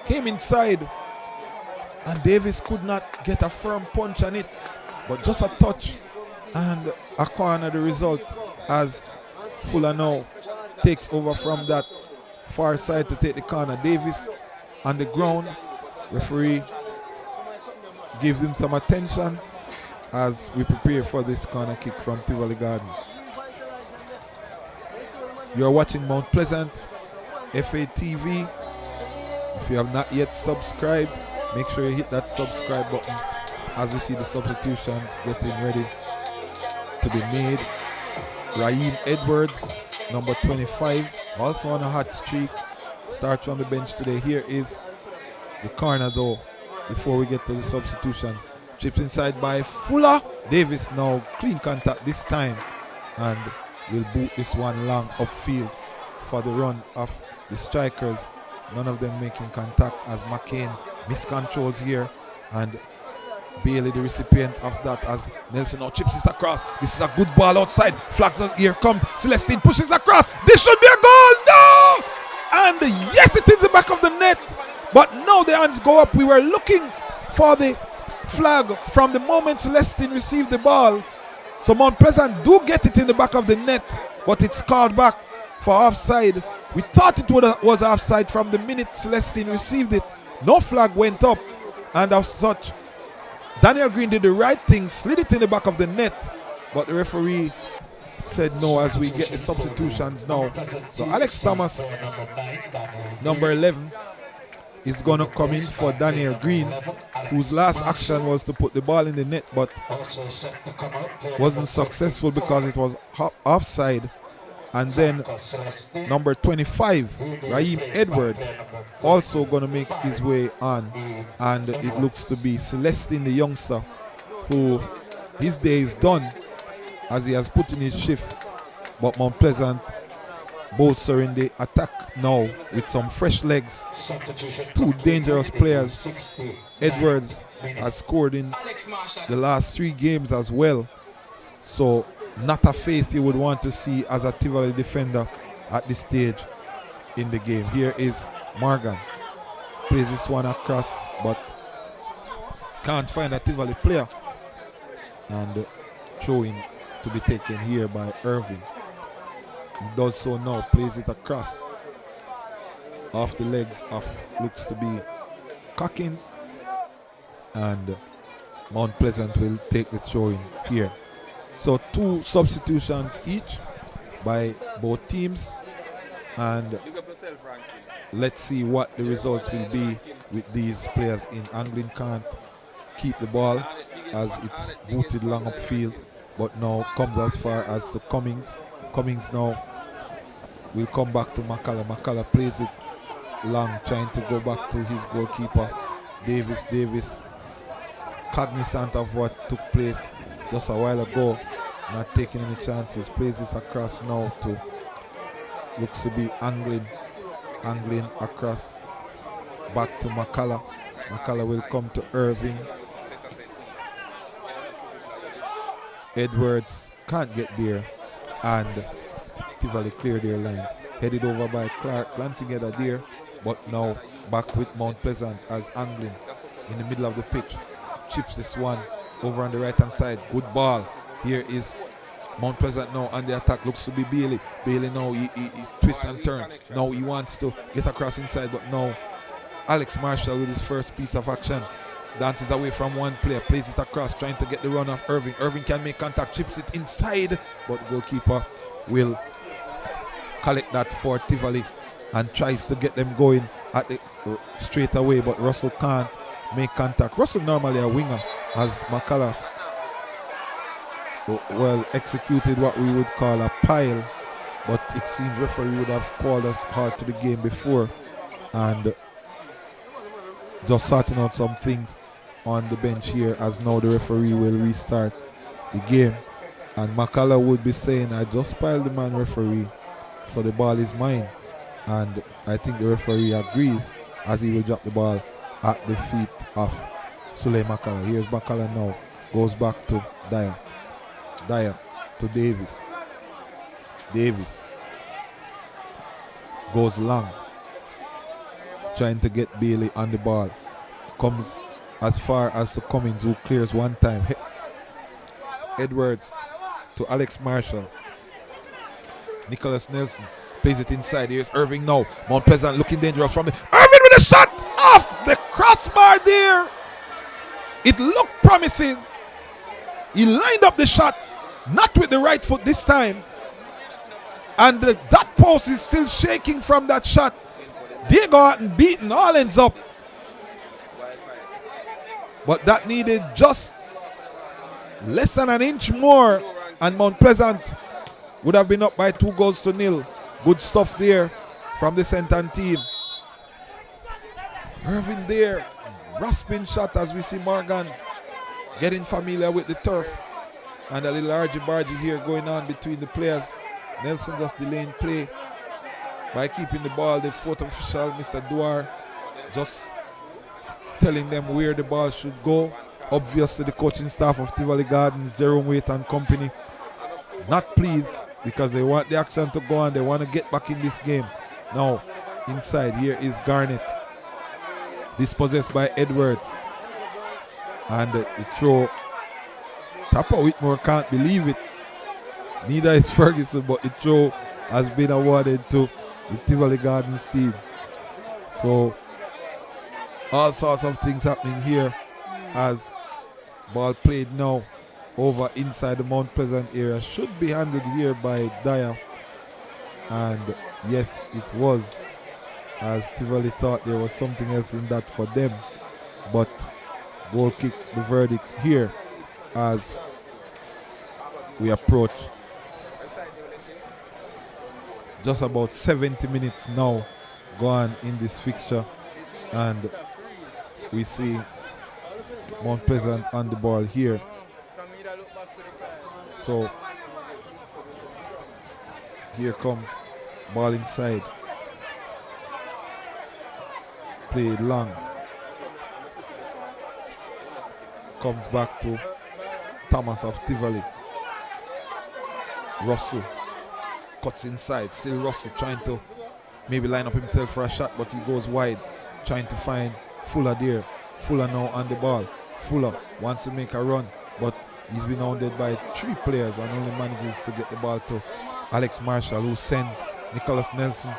[SPEAKER 1] Came inside. And Davis could not get a firm punch on it. But just a touch. And a corner the result, as Fuller now takes over from that far side to take the corner. Davis on the ground. Referee gives him some attention as we prepare for this corner kick from Tivoli Gardens. You're watching Mount Pleasant FA TV. If you have not yet subscribed, make sure you hit that subscribe button as we see the substitutions getting ready to be made. Raheem Edwards, number 25, also on a hot streak, starts on the bench today. Here is the corner though, before we get to the substitutions. Chips inside by Fuller. Davis now clean contact this time, and will boot this one long upfield for the run of the strikers. None of them making contact as McCain miscontrols here, and Bailey the recipient of that as Nelson now chips it across. This is a good ball outside. Flags on, here comes Celestine, pushes across. This should be a goal. No! And yes, it is the back of the net. But now the hands go up. We were looking for the flag from the moment Celestine received the ball. So Mount Pleasant do get it in the back of the net, but it's called back for offside. We thought it was offside from the minute Celestine received it. No flag went up, and as such, Daniel Green did the right thing, slid it in the back of the net, but the referee said no as we get the substitutions now. So Alex Thomas, number 11, is going to come in for Daniel Green, whose last action was to put the ball in the net, but wasn't successful because it was offside. And then number 25, Raheem Edwards, also going to make his way on. And it looks to be Celestine, the youngster, who his day is done as he has put in his shift. But Mount Pleasant bolstering the attack now with some fresh legs. Two dangerous players. Edwards has scored in the last 3 games as well. So not a face you would want to see as a Tivoli defender at this stage in the game. Here is Morgan. Plays this one across, but can't find a Tivoli player. And throwing to be taken here by Irving. He does so now, plays it across. Off the legs of looks to be Cockins. And Mount Pleasant will take the throw-in here. So 2 substitutions each by both teams. And let's see what the results will be with these players in. Anglin can't keep the ball as it's booted long upfield, but now comes as far as to Cummings. Cummings now will come back to McCalla. McCalla plays it long, trying to go back to his goalkeeper, Davis. Davis, cognizant of what took place just a while ago, not taking any chances, plays this across now to, looks to be Anglin. Anglin across, back to McCalla. McCalla will come to Irving. Edwards can't get there, and Tivoli clear their lines. Headed over by Clark, glancing at there, but now back with Mount Pleasant as Anglin in the middle of the pitch. Chips this one over on the right hand side. Good ball. Here is Mount Pleasant now on the attack. Looks to be Bailey. Bailey now he twists and turns. Now he wants to get across inside, but now Alex Marshall with his first piece of action. Dances away from one player, plays it across, trying to get the run of Irving. Irving can make contact, chips it inside, but the goalkeeper will collect that for Tivoli and tries to get them going at the straight away, but Russell can't make contact. Russell normally a winger, as McCalla well executed what we would call a pile, but it seems referee would have called us hard to the game before, and just sorting out some things on the bench here, as now the referee will restart the game. And McCalla would be saying, I just piled the man, referee, so the ball is mine. And I think the referee agrees, as he will drop the ball at the feet of Sulae McCalla. Here's McCalla now, goes back to Dyer. Dyer to Davis. Davis goes long, trying to get Bailey on the ball. Comes as far as to Cummings, who clears one time. Edwards to Alex Marshall. Nicholas Nelson plays it inside. Here's Irving now. Mount Pleasant looking dangerous from the... Irving with a shot off the crossbar there. It looked promising. He lined up the shot, not with the right foot this time. And that post is still shaking from that shot. Diego Hatton beaten, all ends up. But that needed just less than an inch more, and Mount Pleasant would have been up by 2-0. Good stuff there from the Senton team. Irving there, rasping shot as we see Morgan getting familiar with the turf. And a little argy-bargy here going on between the players. Nelson just delaying play by keeping the ball. The fourth official, Mr. Duar, just telling them where the ball should go. Obviously the coaching staff of Tivoli Gardens, Jerome Waite and company, not pleased because they want the action to go on. They want to get back in this game. Now inside here is Garnett, dispossessed by Edwards, and the throw. Tapa Whitmore can't believe it. Neither is Ferguson, but the throw has been awarded to the Tivoli Gardens team. So all sorts of things happening here as ball played now over inside the Mount Pleasant area. Should be handled here by Dyer. And yes, it was, as Tivoli thought there was something else in that for them. But goal kick, the verdict here as we approach just about 70 minutes now gone in this fixture, and we see Mount Pleasant on the ball here. So here comes Ball inside. Played long. Comes back to Thomas of Tivoli. Russell cuts inside. Still Russell trying to maybe line up himself for a shot, but he goes wide. Trying to find Fuller there. Fuller now on the ball. Fuller wants to make a run, but he's been hounded by 3 players and only manages to get the ball to Alex Marshall, who sends Nicholas Nelson.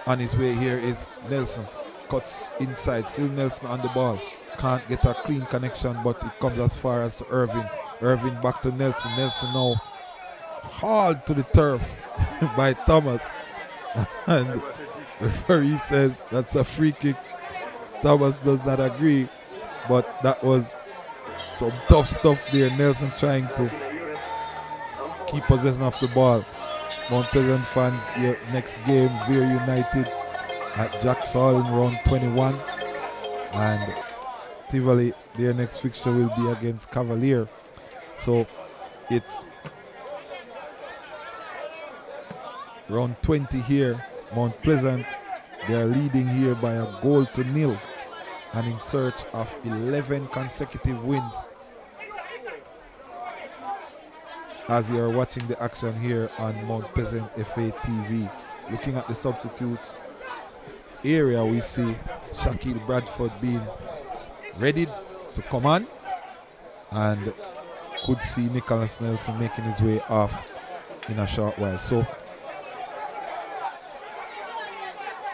[SPEAKER 1] On his way here is Nelson. Cuts inside. Still Nelson on the ball. Can't get a clean connection, but it comes as far as to Irving. Irving back to Nelson. Nelson now hauled to the turf by Thomas. And referee says that's a free kick. Thomas does not agree, but that was some tough stuff there. Nelson trying to keep possession of the ball. Mount Pleasant fans, your next game, Veer United at Jacksall in round 21. And Tivoli, their next fixture will be against Cavalier. So it's round 20 here. Mount Pleasant, they are leading here by a 0-0 and in search of 11 consecutive wins. As you are watching the action here on Mount Pleasant FA TV, looking at the substitutes area, we see Shaquille Bradford being ready to come on, and could see Nicholas Nelson making his way off in a short while. So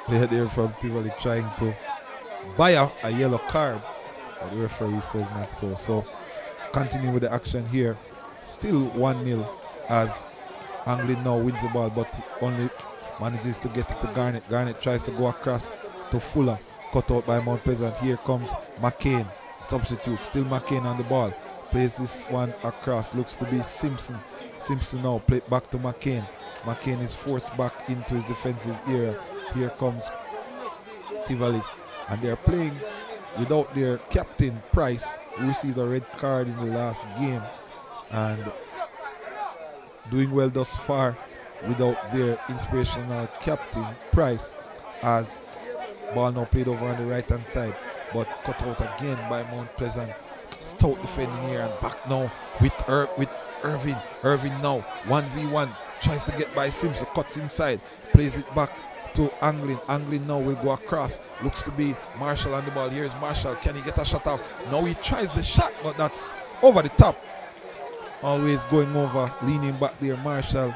[SPEAKER 1] player there from Tivoli trying to buy a yellow card, but the referee says not so. So continue with the action here. Still 1-0 as Anglin now wins the ball, but only manages to get it to Garnett. Garnett tries to go across to Fuller, cut out by Mount Pleasant. Here comes McCain, substitute. Still McCain on the ball. Plays this one across. Looks to be Simpson. Simpson now play back to McCain. McCain is forced back into his defensive area. Here comes Tivoli, and they're playing without their captain Price, who received a red card in the last game, and doing well thus far without their inspirational captain Price, as ball now played over on the right hand side, but cut out again by Mount Pleasant. Stout defending here, and back now with Irving. Irving now 1v1, tries to get by Simpson, cuts inside, plays it back to Anglin. Anglin now will go across. Looks to be Marshall on the ball. Here's Marshall. Can he get a shot off? Now he tries the shot, but that's over the top. Always going over, leaning back there, Marshall,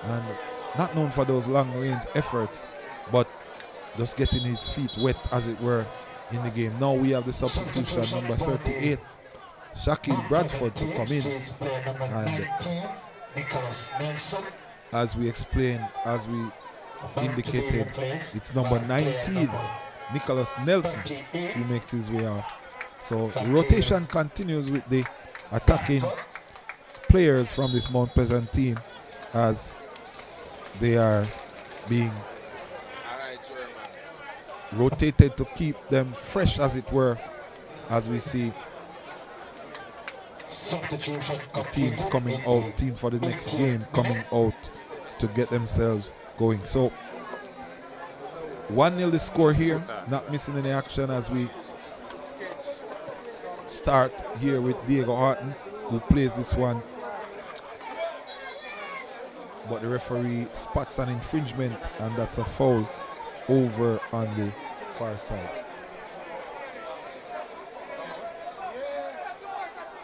[SPEAKER 1] and not known for those long range efforts, but just getting his feet wet, as it were, in the game. Now we have the substitution, number 38, Shaquille Bradford, to come in, and as we explained, as we indicated, it's number 19, Nicholas Nelson, who makes his way off. So the rotation continues with the attacking players from this Mount Pleasant team, as they are being rotated to keep them fresh, as it were, as we see the teams coming out, team for the next game coming out to get themselves going. So 1-0 the score here, not missing any action as we start here with Diego Horton, who plays this one, but the referee spots an infringement, and that's a foul over on the far side.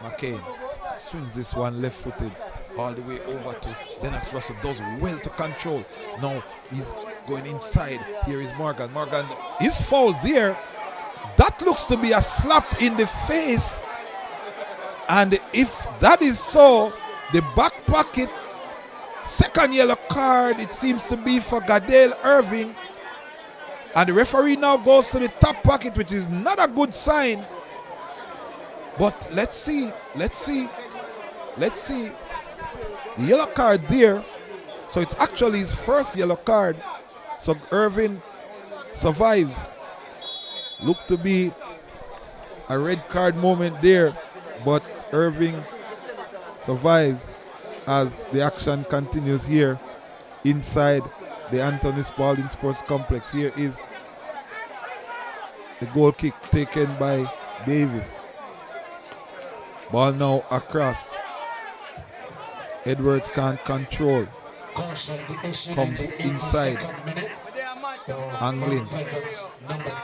[SPEAKER 1] McCain swings this one left-footed all the way over to Lennox Russell. Does well to control. Now he's going inside. Here is Morgan. Morgan is fouled there. That looks to be a slap in the face. And if that is so, the back pocket, second yellow card, it seems to be for Gadale Irving. And the referee now goes to the top pocket, which is not a good sign. But let's see. The yellow card there. So it's actually his first yellow card. So Irving survives. Looked to be a red card moment there, but Irving survives as the action continues here inside the Anthony Spaulding Sports Complex. Here is the goal kick taken by Davis. Ball now across. Edwards can't control. Comes inside. Angling.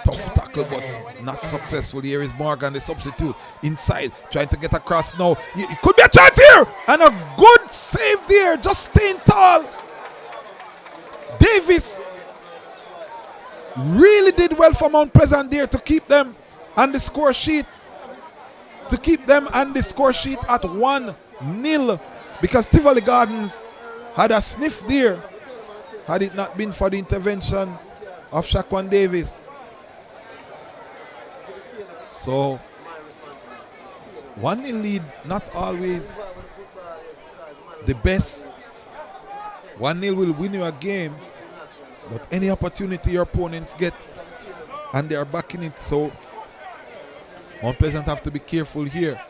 [SPEAKER 1] Tough tackle, but not successful. Here is Morgan, the substitute. Inside, trying to get across now. It could be a chance here! And a good save there, just staying tall. Davis really did well for Mount Pleasant there to keep them on the score sheet. To keep them on the score sheet at 1-0. Because Tivoli Gardens had a sniff there had it not been for the intervention of Shaquan Davis. So 1-0 lead, not always the best. 1-0 will win you a game, but any opportunity your opponents get and they are backing it, so Mount Pleasant have to be careful here.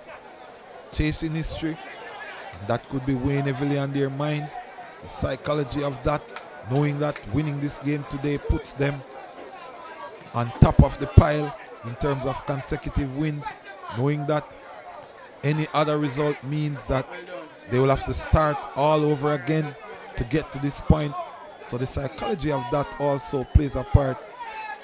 [SPEAKER 1] Chasing history, and that could be weighing heavily on their minds. The psychology of that, knowing that winning this game today puts them on top of the pile in terms of consecutive wins, knowing that any other result means that they will have to start all over again to get to this point. So the psychology of that also plays a part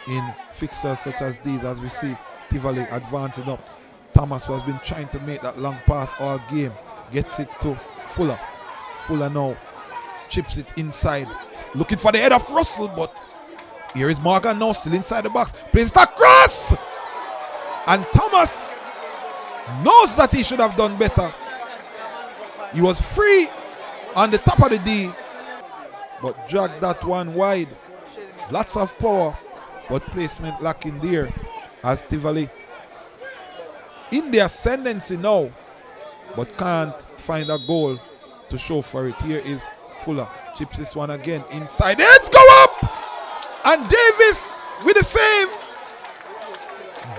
[SPEAKER 1] in fixtures such as these, as we see Tivoli advancing up. Thomas, who has been trying to make that long pass all game, gets it to Fuller. Fuller now chips it inside, looking for the head of Russell, but here is Morgan now still inside the box, plays it across, and Thomas knows that he should have done better. He was free on the top of the D, but dragged that one wide. Lots of power, but placement lacking there, as Tivoli in the ascendancy now, but can't find a goal to show for it. Here is Fuller, chips this one again inside, heads go up, and Davis with the save.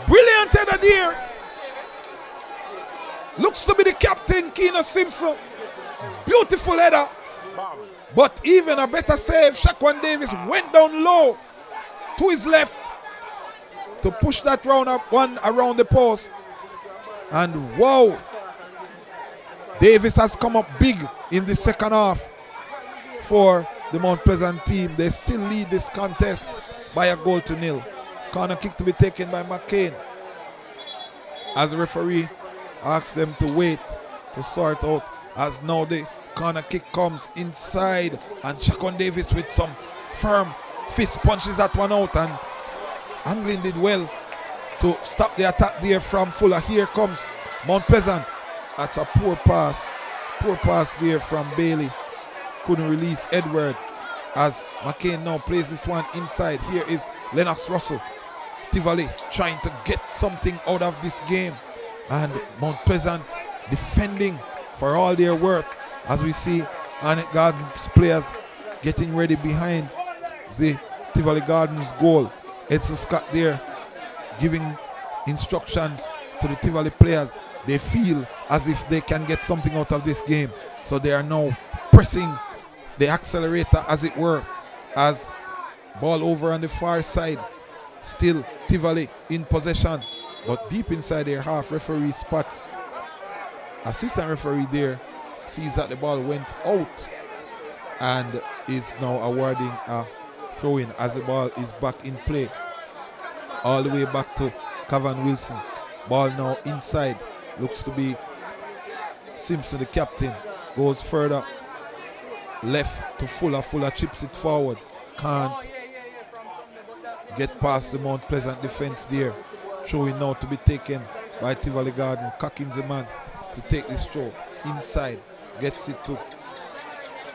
[SPEAKER 1] Brilliant header there. Looks to be the captain, Keena Simpson. Beautiful header, but even a better save. Shaquan Davis went down low to his left to push that round up one around the post, and wow, Davis has come up big in the second half for the Mount Pleasant team. They still lead this contest by a 1-0. Corner kick to be taken by McCain, as the referee asks them to wait to sort out, as now the corner kick comes inside, and Shaquan Davis with some firm fist punches that one out, and Anglin did well to stop the attack there from Fuller. Here comes Mount Pleasant. That's a poor pass there from Bailey. Couldn't release Edwards, as McCain now plays this one inside. Here is Lennox Russell. Tivoli trying to get something out of this game, and Mount Pleasant defending for all their work, as we see Annette Gardens players getting ready behind the Tivoli Gardens goal. Edson Scott there giving instructions to the Tivoli players. They feel as if they can get something out of this game, so they are now pressing the accelerator, as it were, as ball over on the far side. Still Tivoli in possession, but deep inside their half. Referee spots. Assistant referee there sees that the ball went out and is now awarding a throw-in, as the ball is back in play all the way back to Cavan Wilson. Ball now inside, looks to be Simpson, the captain, goes further left to Fuller. Fuller chips it forward, can't get past the Mount Pleasant defense there. Showing now to be taken by Tivoli Garden. Cockins the man to take this throw inside, gets it to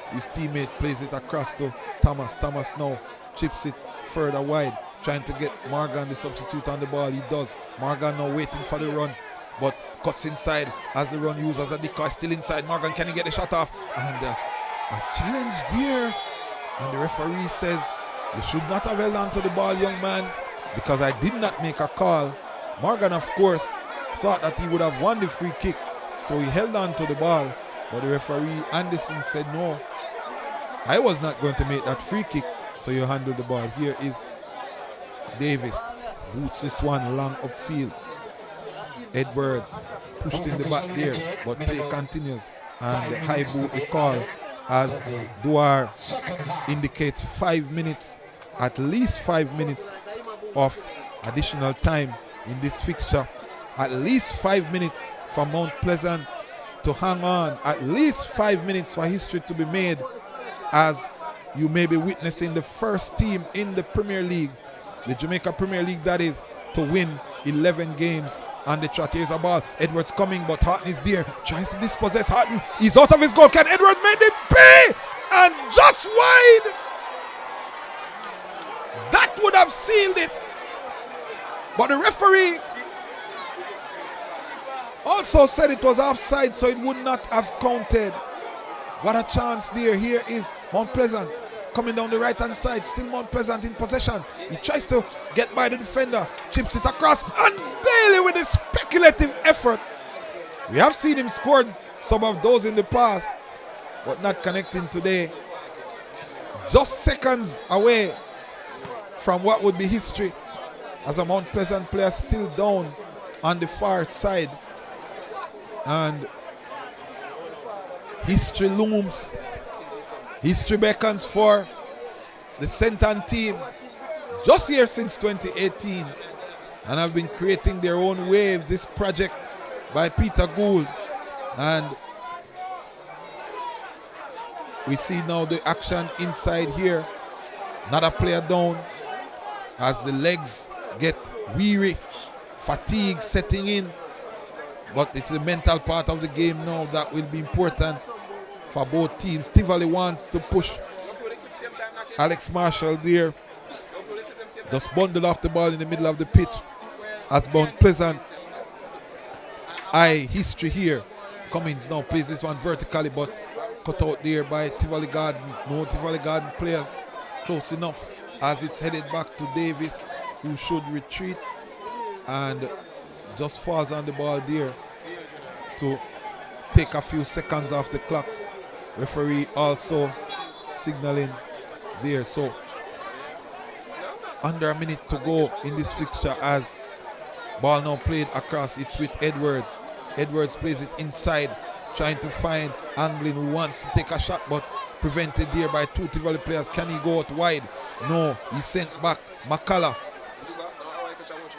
[SPEAKER 1] his teammate, plays it across to Thomas. Thomas now chips it further wide, trying to get Morgan, the substitute, on the ball. He does. Morgan now waiting for the run, but cuts inside as the run uses the decoy. Still inside. Morgan, can he get the shot off? And a challenge there, and the referee says, you should not have held on to the ball, young man, because I did not make a call. Morgan, of course, thought that he would have won the free kick, so he held on to the ball, but the referee Anderson said no, I was not going to make that free kick, so you handle the ball. Here is Davis. Boots this one long upfield. Edwards pushed in the back there, but play continues. And the high boot the call as Duar indicates 5 minutes, at least 5 minutes of additional time in this fixture. At least 5 minutes for Mount Pleasant to hang on. At least 5 minutes for history to be made, as you may be witnessing the first team in the Premier League, the Jamaica Premier League that is, to win 11 games on the trot. Here's a ball. Edwards coming, but Harton is there. Tries to dispossess Harton. He's out of his goal. Can Edwards make it pay? And just wide. That would have sealed it. But the referee also said it was offside, so it would not have counted. What a chance there. Here is Mount Pleasant coming down the right hand side. Still Mount Pleasant in possession. He tries to get by the defender, chips it across, and Bailey with a speculative effort. We have seen him score some of those in the past, but not connecting today. Just seconds away from what would be history, as a Mount Pleasant player still down on the far side. And history looms. History beckons for the Senton team, just here since 2018, and have been creating their own waves. This project by Peter Gould, and we see now the action inside here. Another player down as the legs get weary, fatigue setting in, but it's the mental part of the game now that will be important for both teams. Tivoli wants to push. Alex Marshall there just bundled off the ball in the middle of the pitch as Mount Pleasant eye history here. Cummins now plays this one vertically, but cut out there by Tivoli Gardens. No Tivoli Garden players close enough, as it's headed back to Davis, who should retreat, and just falls on the ball there to take a few seconds off the clock. Referee also signaling there. So under a minute to go in this fixture, as ball now played across. It's with Edwards. Edwards plays it inside, trying to find Anglin, who wants to take a shot, but prevented there by two Tivoli players. Can he go out wide? No, he's sent back. McCalla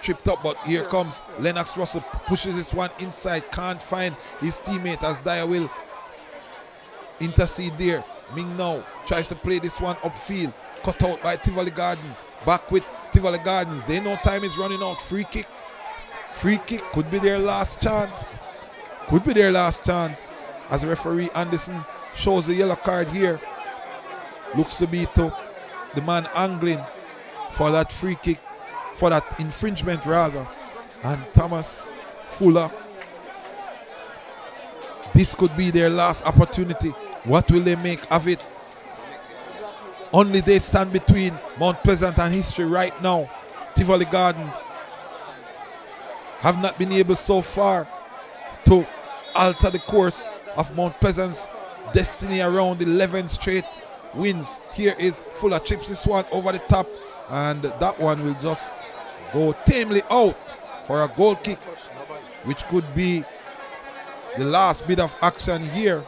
[SPEAKER 1] tripped up, but here comes Lennox Russell, pushes this one inside, can't find his teammate as Dyer will intercede there. Ming now tries to play this one upfield, cut out by Tivoli Gardens. Back with Tivoli Gardens. They know time is running out. Free kick. Free kick could be their last chance. Could be their last chance, as referee Anderson shows the yellow card here. Looks to be to the man angling for that free kick, for that infringement rather. And Thomas Fuller, this could be their last opportunity. What will they make of it? Only they stand between Mount Pleasant and history right now. Tivoli Gardens have not been able so far to alter the course of Mount Pleasant's destiny around 11 straight wins. Here is Fuller, chips this one over the top, and that one will just go tamely out for a goal kick, which could be the last bit of action here.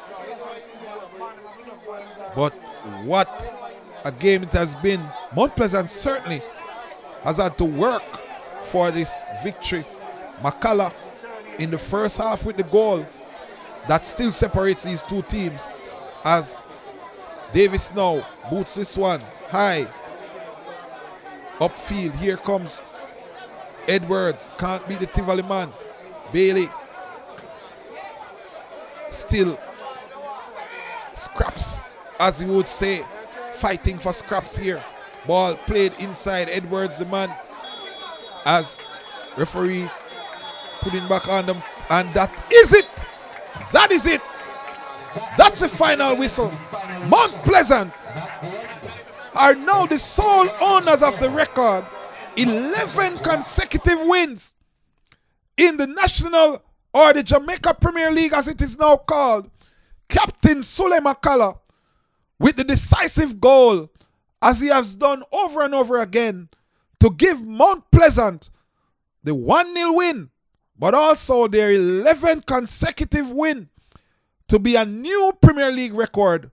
[SPEAKER 1] But what a game it has been. Mount Pleasant certainly has had to work for this victory. McCalla in the first half with the goal that still separates these two teams, as Davis now boots this one high upfield. Here comes Edwards, can't beat the Tivoli man. Bailey still scraps, as you would say, fighting for scraps here. Ball played inside. Edwards the man, as referee putting back on them, and that is it. That is it. That's the final whistle. Mount Pleasant are now the sole owners of the record. 11 consecutive wins in the National, or the Jamaica Premier League as it is now called. Captain Sulae McCalla with the decisive goal, as he has done over and over again, to give Mount Pleasant the 1-0 win, but also their 11th consecutive win, to be a new Premier League record.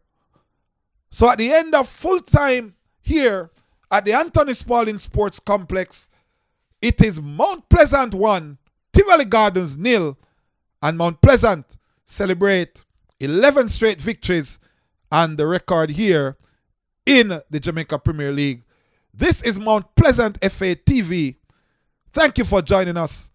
[SPEAKER 1] So at the end of full time here at the Anthony Spaulding Sports Complex, it is Mount Pleasant 1, Tivoli Gardens 0, and Mount Pleasant celebrate 11 straight victories and the record here in the Jamaica Premier League. This is Mount Pleasant FA TV. Thank you for joining us.